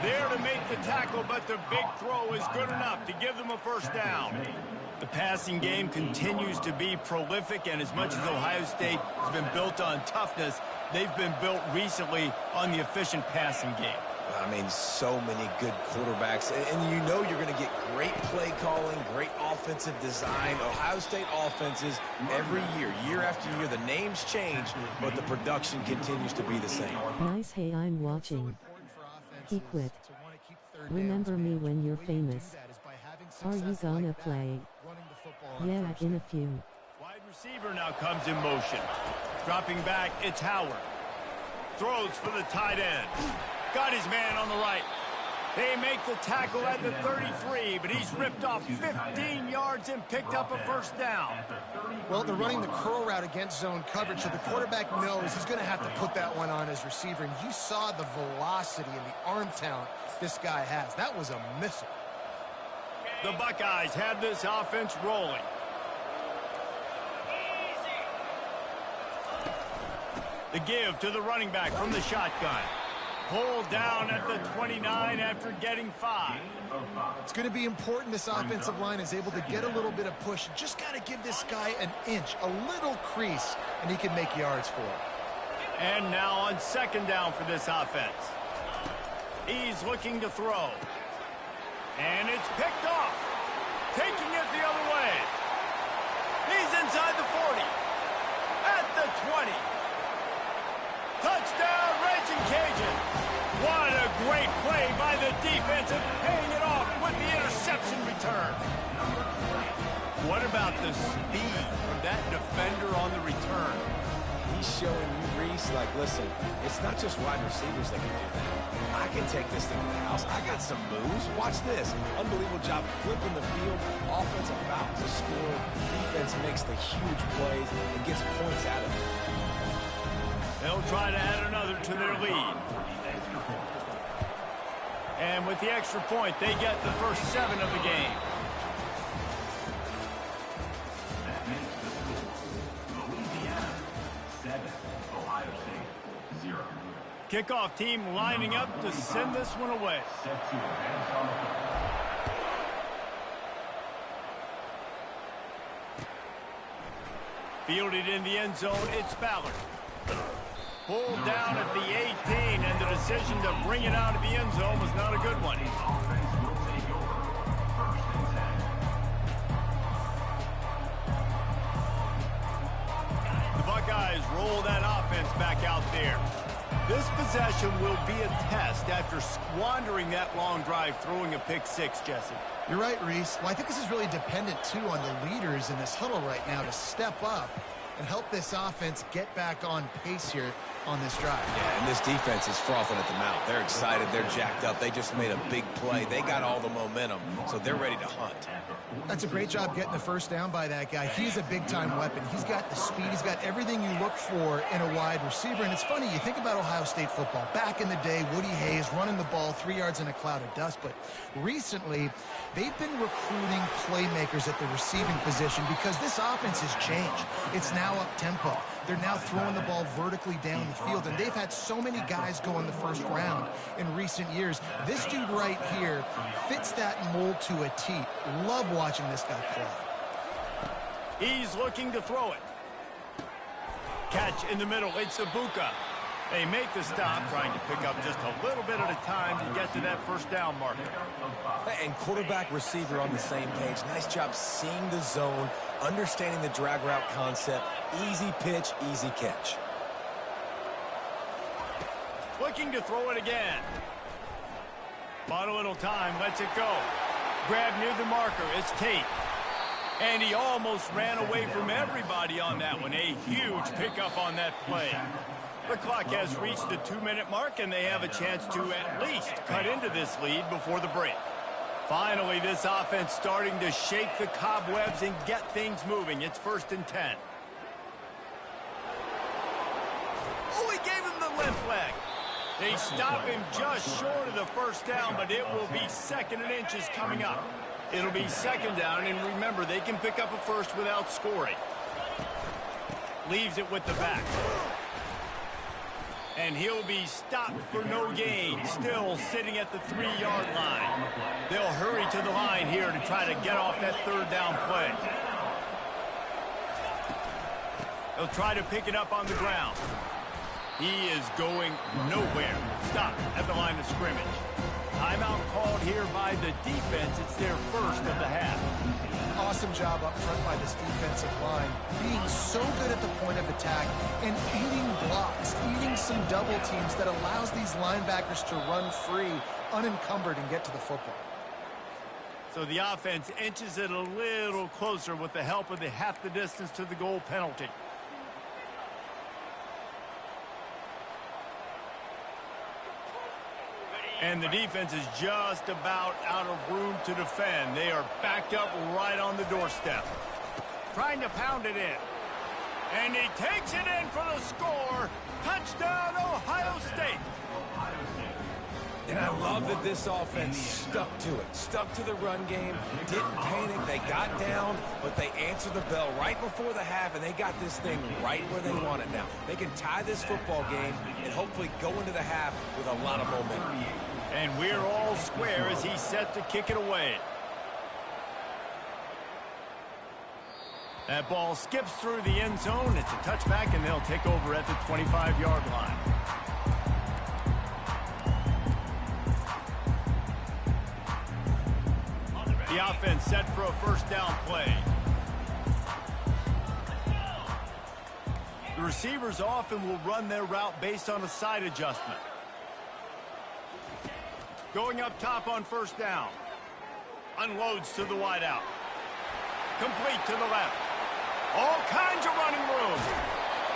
There to make the tackle, but the big throw is good enough to give them a first down. The passing game continues to be prolific, and as much as Ohio State has been built on toughness, they've been built recently on the efficient passing game. I mean, so many good quarterbacks, and you know you're going to get great play calling, great offensive design. Ohio State offenses every year, year after year, the names change, but the production continues to be the same. Nice. Hey, I'm watching. He quit. Remember me when you're famous. Are you gonna play? Yeah, in a few. Wide receiver now comes in motion. Dropping back, it's Howard. Throws for the tight end. Got his man on the right. They make the tackle at the 33, but he's ripped off 15 yards and picked up a first down. Well, they're running the curl route against zone coverage, so the quarterback knows he's going to have to put that one on his receiver. And you saw the velocity and the arm talent this guy has. That was a missile. The Buckeyes have this offense rolling. The give to the running back from the shotgun. Pulled down at the 29 after getting 5. It's going to be important this offensive line is able to get a little bit of push. Just got to give this guy an inch, a little crease, and he can make yards for it. And now on second down for this offense. He's looking to throw. And it's picked off. Taking it the other way. He's inside the 40. At the 20. Touchdown, Raging Cajun. What a great play by the defense and paying it off with the interception return. What about the speed from that defender on the return? He's showing you, Reese, like, listen, it's not just wide receivers that can do that. I can take this thing to the house. I got some moves. Watch this. Unbelievable job flipping the field. Offense about to score. Defense makes the huge plays and gets points out of it. They'll try to add another to their lead. And with the extra point, they get the first 7 of the game. That makes the score Louisiana 7, Ohio State 0. Kickoff team lining up to send this one away. Set to advance on the field. Fielded in the end zone, it's Ballard. Pulled down at the 18, and the decision to bring it out of the end zone was not a good one. Offense will take over. First and 10. The Buckeyes roll that offense back out there. This possession will be a test after squandering that long drive, throwing a pick 6, Jesse. You're right, Reese. Well, I think this is really dependent, too, on the leaders in this huddle right now to step up and help this offense get back on pace here on this drive. Yeah, and this defense is frothing at the mouth. They're excited. They're jacked up. They just made a big play. They got all the momentum, so they're ready to hunt. That's a great job getting the first down by that guy. He's a big-time weapon. He's got the speed. He's got everything you look for in a wide receiver. And it's funny, you think about Ohio State football. Back in the day, Woody Hayes running the ball 3 yards in a cloud of dust. But recently, they've been recruiting playmakers at the receiving position because this offense has changed. It's now up-tempo. They're now throwing the ball vertically down the field, and they've had so many guys go in the first round in recent years. This dude right here fits that mold to a T. Love watching this guy play. He's looking to throw it. Catch in the middle. It's Ibuka. They make the stop, trying to pick up just a little bit at a time to get to that first down marker. And quarterback receiver on the same page. Nice job seeing the zone, understanding the drag route concept. Easy pitch, easy catch. Looking to throw it again. Bought a little time, lets it go. Grab near the marker, it's Tate. And he almost ran away from everybody on that one. A huge pickup on that play. The clock has reached the 2-minute mark, and they have a chance to at least cut into this lead before the break. Finally, this offense starting to shake the cobwebs and get things moving. It's first and 10. Oh, he gave him the left leg. They stop him just short of the first down, but it will be 2nd and inches coming up. It'll be 2nd down, and remember, they can pick up a first without scoring. Leaves it with the back. And he'll be stopped for no gain, still sitting at the 3-yard line. They'll hurry to the line here to try to get off that 3rd down play. They'll try to pick it up on the ground. He is going nowhere. Stop at the line of scrimmage. Timeout called here by the defense. It's their first of the half. Awesome job up front by this defensive line, being so good at the point of attack and eating blocks, eating some double teams that allows these linebackers to run free, unencumbered, and get to the football. So the offense inches it a little closer with the help of the half the distance to the goal penalty. And the defense is just about out of room to defend. They are backed up right on the doorstep. Trying to pound it in. And he takes it in for the score. Touchdown, Ohio State. And I love that this offense stuck to it. Stuck to the run game. Didn't panic. They got down, but they answered the bell right before the half, and they got this thing right where they want it now. They can tie this football game and hopefully go into the half with a lot of momentum. And we're all square as he's set to kick it away. That ball skips through the end zone. It's a touchback, and they'll take over at the 25-yard line. The offense set for a first down play. The receivers often will run their route based on a side adjustment. Going up top on first down. Unloads to the wideout. Complete to the left. All kinds of running room.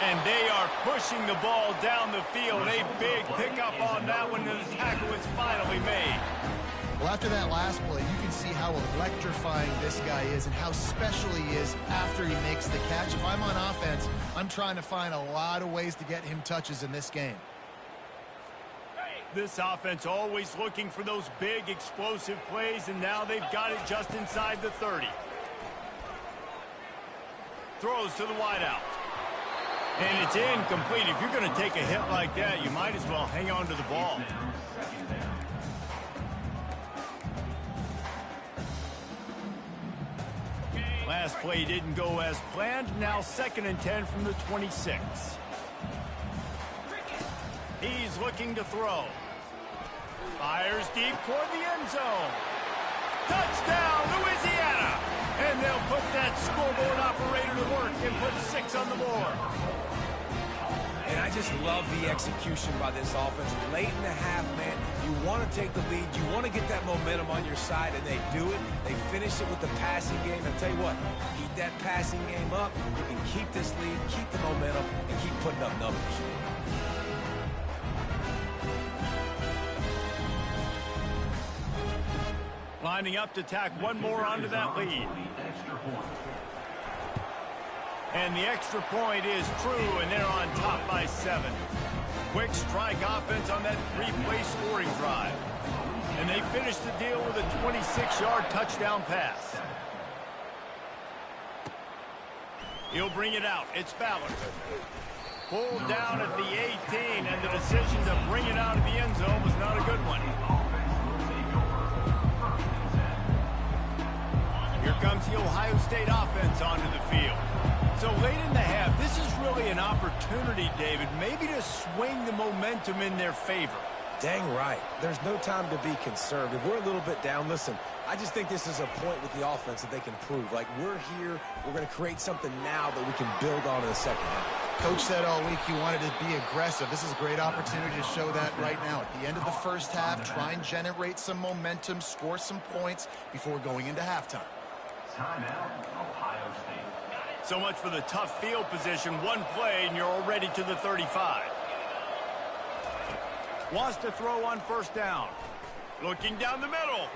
And they are pushing the ball down the field. A big pickup on that one, and the tackle is finally made. Well, after that last play, you can see how electrifying this guy is and how special he is after he makes the catch. If I'm on offense, I'm trying to find a lot of ways to get him touches in this game. This offense always looking for those big explosive plays, and now they've got it just inside the 30. Throws to the wideout. And it's incomplete. If you're going to take a hit like that, you might as well hang on to the ball. Last play didn't go as planned. Now 2nd and 10 from the 26. He's looking to throw. Fires deep toward the end zone. Touchdown, Louisiana! And they'll put that scoreboard operator to work and put 6 on the board. And I just love the execution by this offense. Late in the half, man, you want to take the lead. You want to get that momentum on your side, and they do it. They finish it with the passing game. I'll tell you what, keep that passing game up. You can keep this lead, keep the momentum, and keep putting up numbers. Lining up to tack one more onto that lead. And the extra point is true, and they're on top by 7. Quick strike offense on that 3-play scoring drive. And they finish the deal with a 26-yard touchdown pass. He'll bring it out. It's Ballard. Pulled down at the 18, and the decision to bring it out of the end zone was not a good one. Here comes the Ohio State offense onto the field. So late in the half, this is really an opportunity, David, maybe to swing the momentum in their favor. Dang right. There's no time to be conservative. We're a little bit down. Listen, I just think this is a point with the offense that they can prove. Like, we're here, we're going to create something now that we can build on in the second half. Coach said all week he wanted to be aggressive. This is a great opportunity to show that right now. At the end of the first half, try and generate some momentum, score some points before going into halftime. Timeout, Ohio State. So much for the tough field position. One play, and you're already to the 35. Wants to throw on first down. Looking down the middle.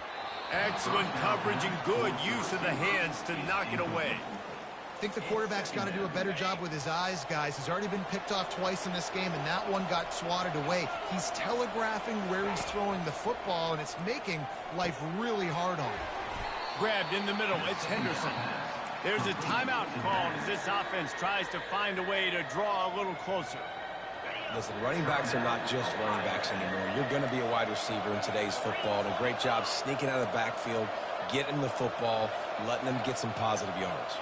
Excellent coverage and good use of the hands to knock it away. I think the quarterback's got to do a better job with his eyes, guys. He's already been picked off twice in this game, and that one got swatted away. He's telegraphing where he's throwing the football, and it's making life really hard on him. Grabbed in the middle. It's Henderson. There's a timeout called as this offense tries to find a way to draw a little closer. Listen, running backs are not just running backs anymore. You're going to be a wide receiver in today's football. And a great job sneaking out of the backfield, getting the football, letting them get some positive yards.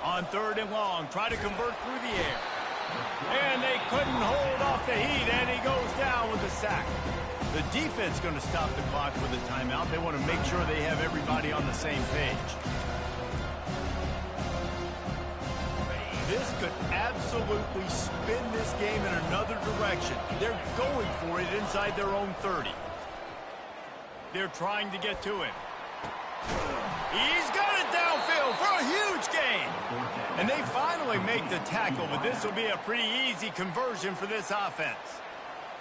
On 3rd and long, try to convert through the air. And they couldn't hold off the heat, and he goes down with a sack. The defense going to stop the clock with a timeout. They want to make sure they have everybody on the same page. This could absolutely spin this game in another direction. They're going for it inside their own 30. They're trying to get to him. He's got it downfield for a huge gain. And they finally make the tackle, but this will be a pretty easy conversion for this offense.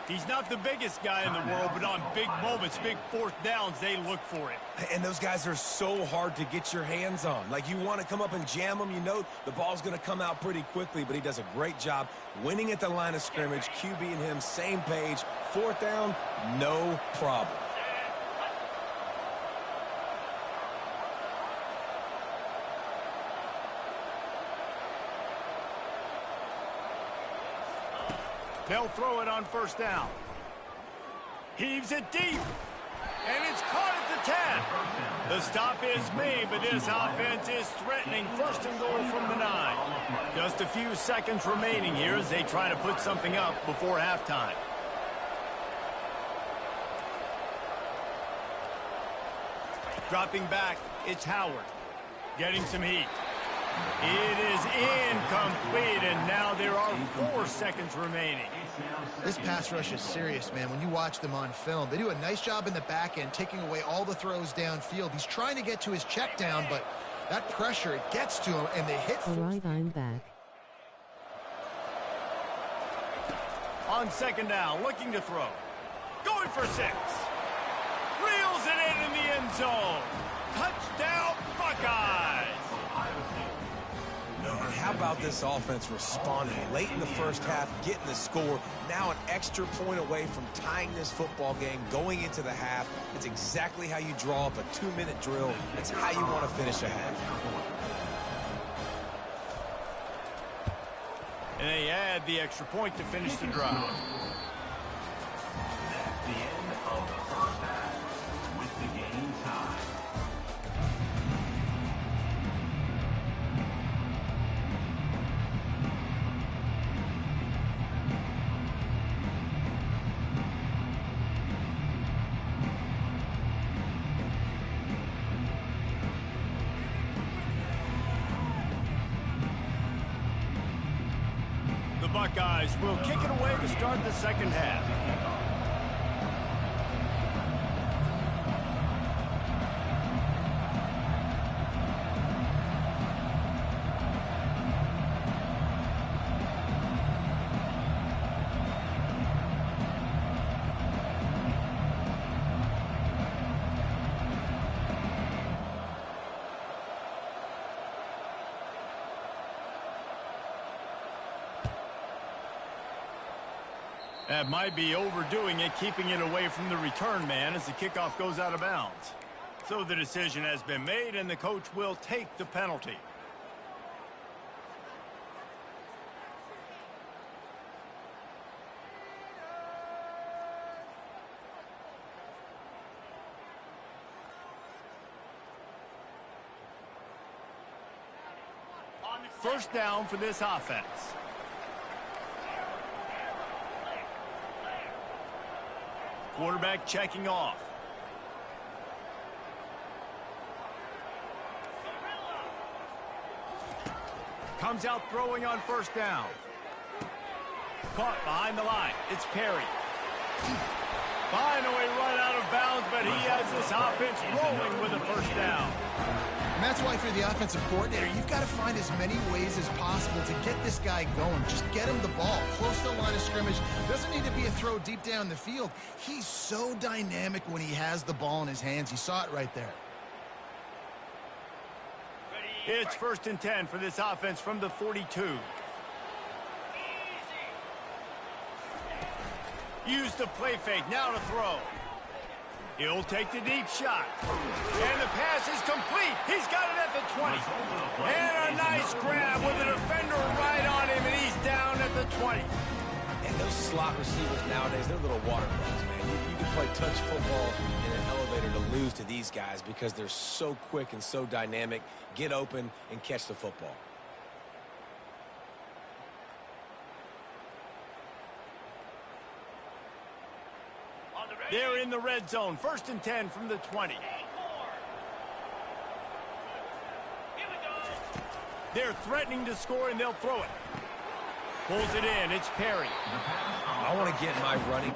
He's not the biggest guy in the world, but on big moments, big fourth downs, they look for it. And those guys are so hard to get your hands on. Like, you want to come up and jam them, you know the ball's going to come out pretty quickly, but he does a great job winning at the line of scrimmage. QB and him, same page. Fourth down, no problem. They'll throw it on first down. Heaves it deep. And it's caught at the 10. The stop is made, but this offense is threatening first and goal from the 9. Just a few seconds remaining here as they try to put something up before halftime. Dropping back, it's Howard. Getting some heat. It is incomplete, and now there are 4 seconds remaining. This pass rush is serious, man. When you watch them on film, they do a nice job in the back end, taking away all the throws downfield. He's trying to get to his check down, but that pressure, it gets to him, and they hit. All right, I'm back. On second down, looking to throw. Going for 6. Reels it in the end zone. Touchdown, Buckeyes. How about this offense responding late in the first half, getting the score, now an extra point away from tying this football game, going into the half. It's exactly how you draw up a 2-minute drill. It's how you want to finish a half. And they add the extra point to finish the drive. That's the end of the first half with the game tied. The Buckeyes will kick it away to start the second half. That might be overdoing it, keeping it away from the return man as the kickoff goes out of bounds. So the decision has been made, and the coach will take the penalty. First down for this offense. Quarterback checking off. Comes out throwing on first down. Caught behind the line. It's Perry. Finally run out of bounds, but he has this offense rolling with a first down. And that's why, if you're the offensive coordinator, you've got to find as many ways as possible to get this guy going. Just get him the ball close to the line of scrimmage. Doesn't need to be a throw deep down the field. He's so dynamic when he has the ball in his hands. You saw it right there. It's 1st and 10 for this offense from the 42. Use the play fake, now to throw. He'll take the deep shot. And the pass is complete. He's got it at the 20. And a nice grab with a defender right on him, and he's down at the 20. And those slot receivers nowadays, they're little water bugs, man. You can play touch football in an elevator to lose to these guys because they're so quick and so dynamic. Get open and catch the football. They're in the red zone. 1st and 10 from the 20. They're threatening to score, and they'll throw it. Pulls it in. It's Perry. I want to get my running.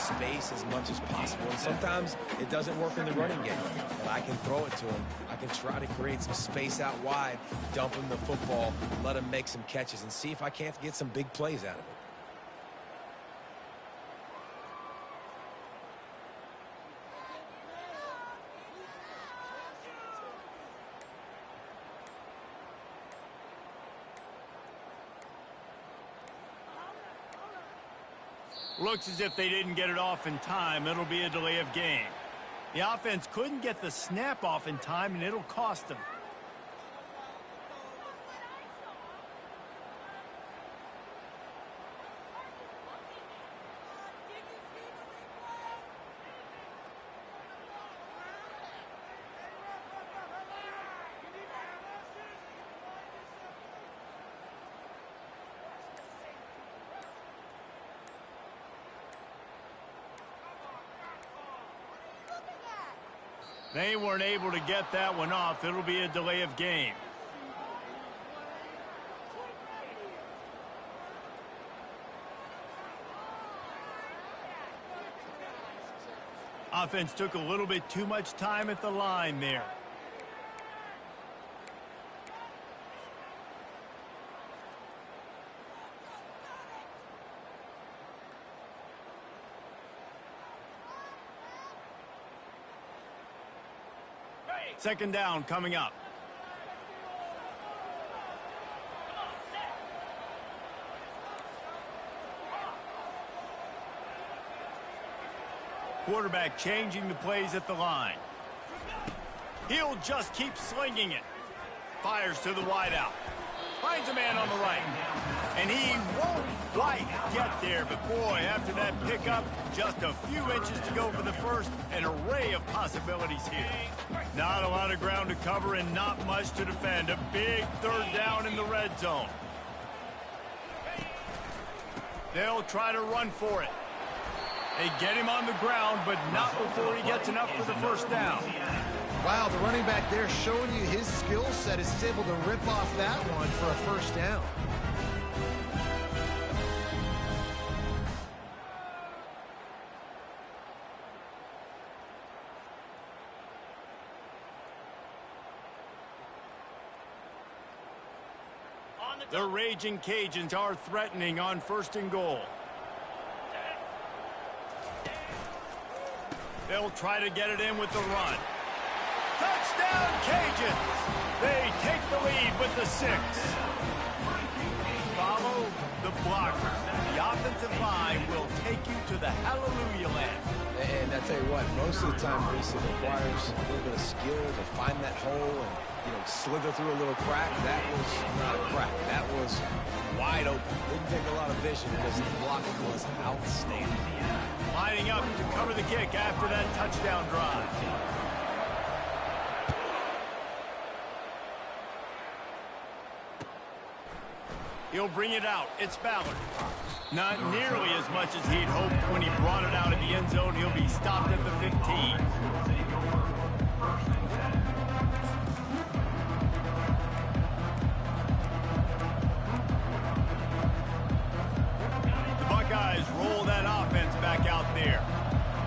space as much as possible. And sometimes it doesn't work in the running game. But I can throw it to him. I can try to create some space out wide, dump him the football, let him make some catches, and see if I can't get some big plays out of it. Looks as if they didn't get it off in time. It'll be a delay of game. The offense couldn't get the snap off in time, and it'll cost them. They weren't able to get that one off. It'll be a delay of game. Offense took a little bit too much time at the line there. Second down coming up. Quarterback changing the plays at the line. He'll just keep slinging it. Fires to the wideout. Finds a man on the right. And he won't quite get there. But boy, after that pickup, just a few inches to go for the first. An array of possibilities here. Not a lot of ground to cover and not much to defend. A big third down in the red zone. They'll try to run for it. They get him on the ground, but not before he gets enough for the first down. Wow, the running back there showing you his skill set is able to rip off that one for a first down. The Raging Cajuns are threatening on 1st and goal. They'll try to get it in with the run. Touchdown, Cajuns! They take the lead with the 6. Follow the blockers. The offensive line will take you to the hallelujah land. And I tell you what, most of the time, Reese, it requires a little bit of skill to find that hole and, slither through a little crack. That was not a crack. That was wide open. Didn't take a lot of vision because the blocking was outstanding. Lining up to cover the kick after that touchdown drive. He'll bring it out. It's Ballard. Not nearly as much as he'd hoped when he brought it out of the end zone. He'll be stopped at the 15. The Buckeyes roll that offense back out there.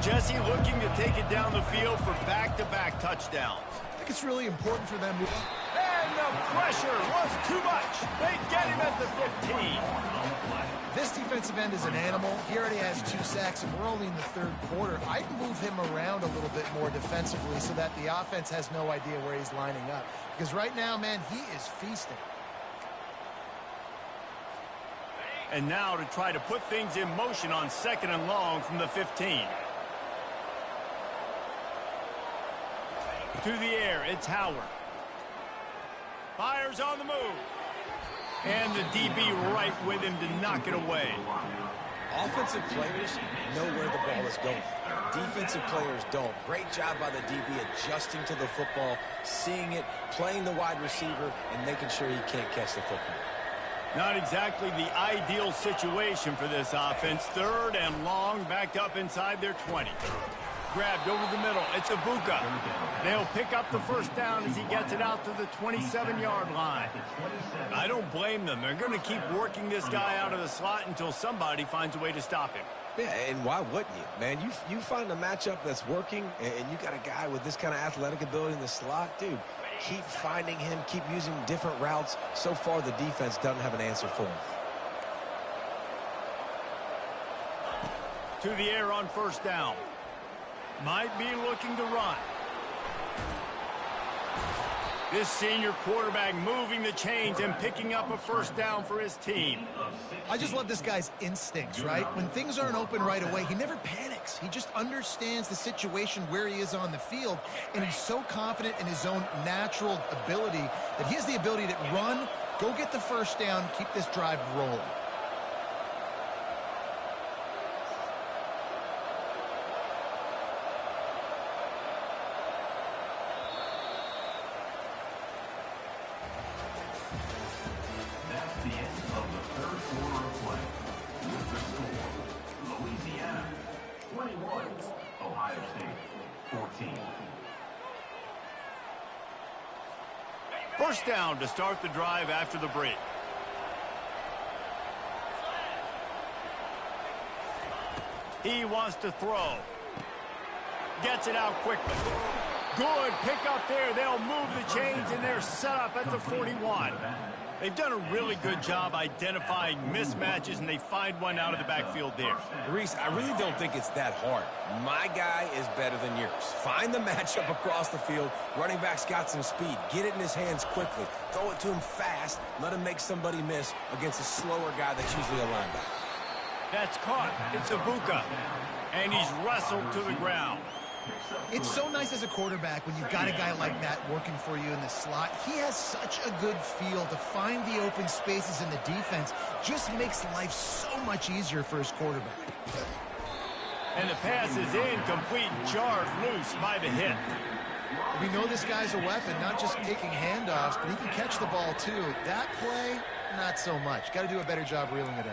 Jesse looking to take it down the field for back-to-back touchdowns. I think it's really important for them to... And the pressure was too much. They get him at the 15. This defensive end is an animal. He already has 2 sacks, and we're only in the 3rd quarter. I'd move him around a little bit more defensively so that the offense has no idea where he's lining up. Because right now, man, he is feasting. And now to try to put things in motion on 2nd and long from the 15. To the air, it's Howard. Fires on the move. And the DB right with him to knock it away. Offensive players know where the ball is going. Defensive players don't. Great job by the DB adjusting to the football, seeing it, playing the wide receiver, and making sure he can't catch the football. Not exactly the ideal situation for this offense. 3rd and long, backed up inside their 20. Grabbed over the middle. It's Ibuka. They'll pick up the first down as he gets it out to the 27-yard line. I don't blame them. They're going to keep working this guy out of the slot until somebody finds a way to stop him. Yeah, and why wouldn't you, man? You find a matchup that's working, and you got a guy with this kind of athletic ability in the slot, dude. Keep finding him, keep using different routes. So far, the defense doesn't have an answer for him. To the air on first down. Might be looking to run. This senior quarterback moving the chains and picking up a first down for his team. I just love this guy's instincts, right? When things aren't open right away, he never panics. He just understands the situation where he is on the field, and he's so confident in his own natural ability that he has the ability to run, go get the first down, keep this drive rolling. The end of the third quarter of play. With the score, Louisiana 21, Ohio State 14. First down to start the drive after the break. He wants to throw. Gets it out quickly. Good pick up there. They'll move the chains, and they're set up at the 41. They've done a really good job identifying mismatches, and they find one out of the backfield there. Reese, I really don't think it's that hard. My guy is better than yours. Find the matchup across the field. Running back's got some speed. Get it in his hands quickly. Throw it to him fast. Let him make somebody miss against a slower guy that's usually a linebacker. That's caught. It's Ibuka. And he's wrestled to the ground. It's so nice as a quarterback when you've got a guy like that working for you in the slot. He has such a good feel to find the open spaces in the defense. Just makes life so much easier for his quarterback. And the pass is incomplete, jarred loose by the hit. We know this guy's a weapon, not just taking handoffs, but he can catch the ball too. That play, not so much. Got to do a better job reeling it in.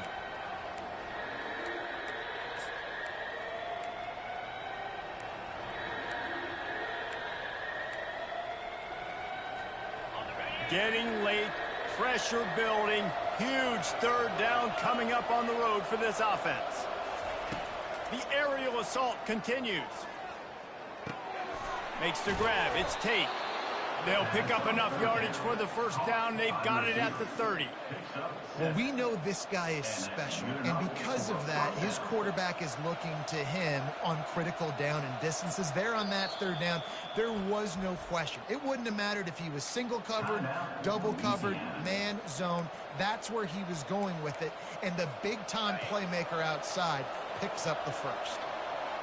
Getting late, pressure building, huge third down coming up on the road for this offense. The aerial assault continues. Makes the grab, it's Tate. They'll pick up enough yardage for the first down. They've got it at the 30. Well, we know this guy is special, and because of that, his quarterback is looking to him on critical down and distances. There on that third down, there was no question. It wouldn't have mattered if he was single covered, double covered, man, zone. That's where he was going with it, and the big-time playmaker outside picks up the first.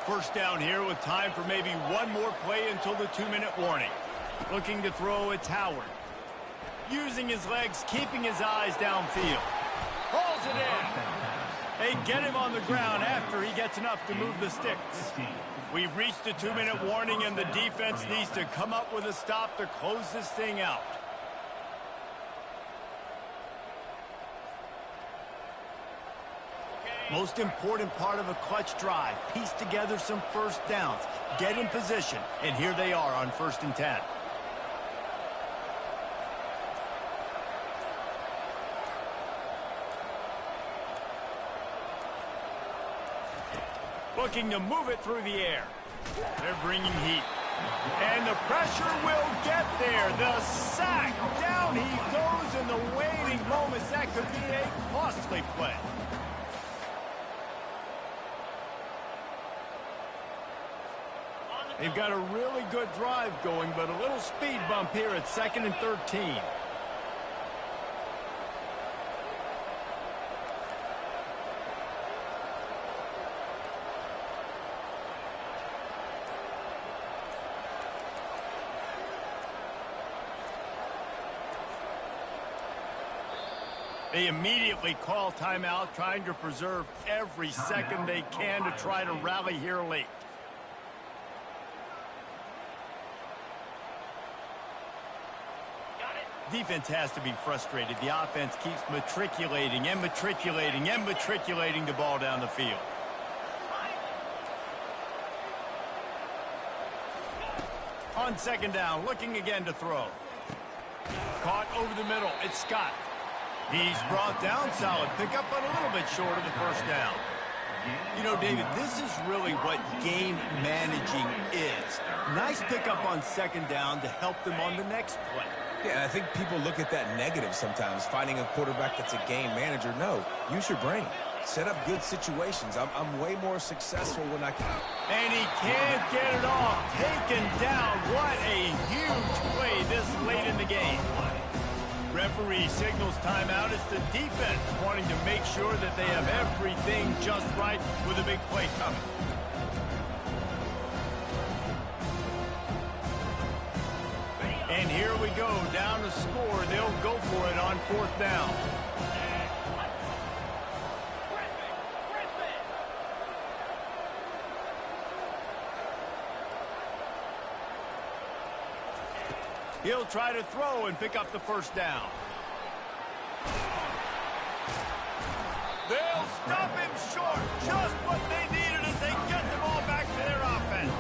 First down here with time for maybe one more play until the 2-minute warning. Looking to throw, it's Howard. Using his legs, keeping his eyes downfield. Hauls it in. They get him on the ground after he gets enough to move the sticks. We've reached the 2-minute warning, and the defense needs to come up with a stop to close this thing out. Most important part of a clutch drive. Piece together some first downs. Get in position. And here they are on 1st and 10. Looking to move it through the air. They're bringing heat. And the pressure will get there. The sack. Down he goes in the waiting moments. That could be a costly play. They've got a really good drive going, but a little speed bump here at 2nd and 13. They immediately call timeout, trying to preserve every second they can to try to rally here late. Defense has to be frustrated. The offense keeps matriculating and matriculating and matriculating the ball down the field. On 2nd down, looking again to throw. Caught over the middle. It's Scott. He's brought down solid. Pick up but a little bit short of the first down. You know, David, this is really what game managing is. Nice pickup on second down to help them on the next play. Yeah, and I think people look at that negative sometimes, finding a quarterback that's a game manager. No, use your brain. Set up good situations. I'm way more successful when I can. And he can't get it off. Taken down. What a huge play this late in the game. Referee signals timeout. It's the defense wanting to make sure that they have everything just right with a big play coming. And here we go, down to score. They'll go for it on fourth down. He'll try to throw and pick up the first down. They'll stop him short. Just what they needed as they get the ball back to their offense.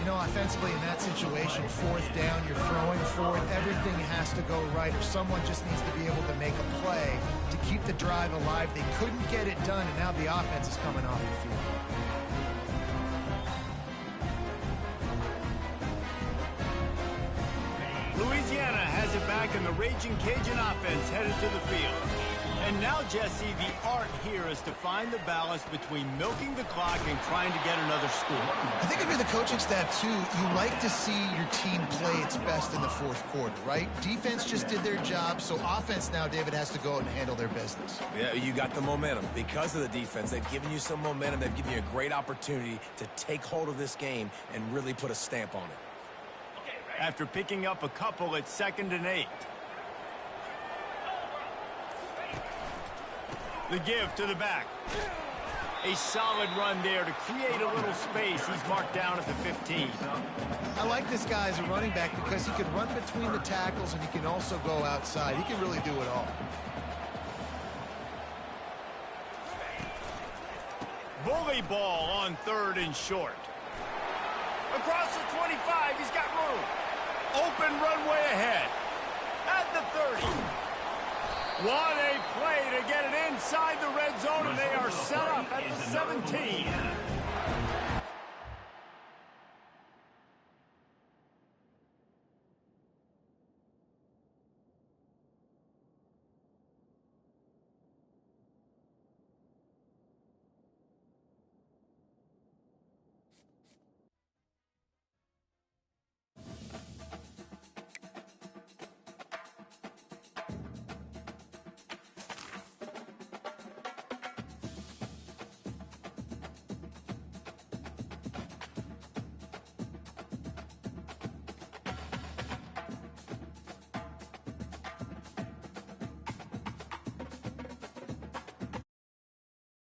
You know, offensively in that situation, fourth down, you're throwing for it. Everything has to go right, or someone just needs to be able to make a play to keep the drive alive. They couldn't get it done, and now the offense is coming off the field. Louisiana has it back, and the Raging Cajun offense headed to the field. And now, Jesse, the art here is to find the balance between milking the clock and trying to get another score. I think if you're the coaching staff, too, you like to see your team play its best in the fourth quarter, right? Defense just did their job, so offense now, David, has to go out and handle their business. Yeah, you got the momentum. Because of the defense, they've given you some momentum. They've given you a great opportunity to take hold of this game and really put a stamp on it. After picking up a couple at 2nd and 8. The give to the back. A solid run there to create a little space. He's marked down at the 15. I like this guy as a running back because he can run between the tackles and he can also go outside. He can really do it all. Bully ball on 3rd and short. Across the 25, he's got room. Open runway ahead. At the 30. What a play to get it inside the red zone, and they are set up at the 17.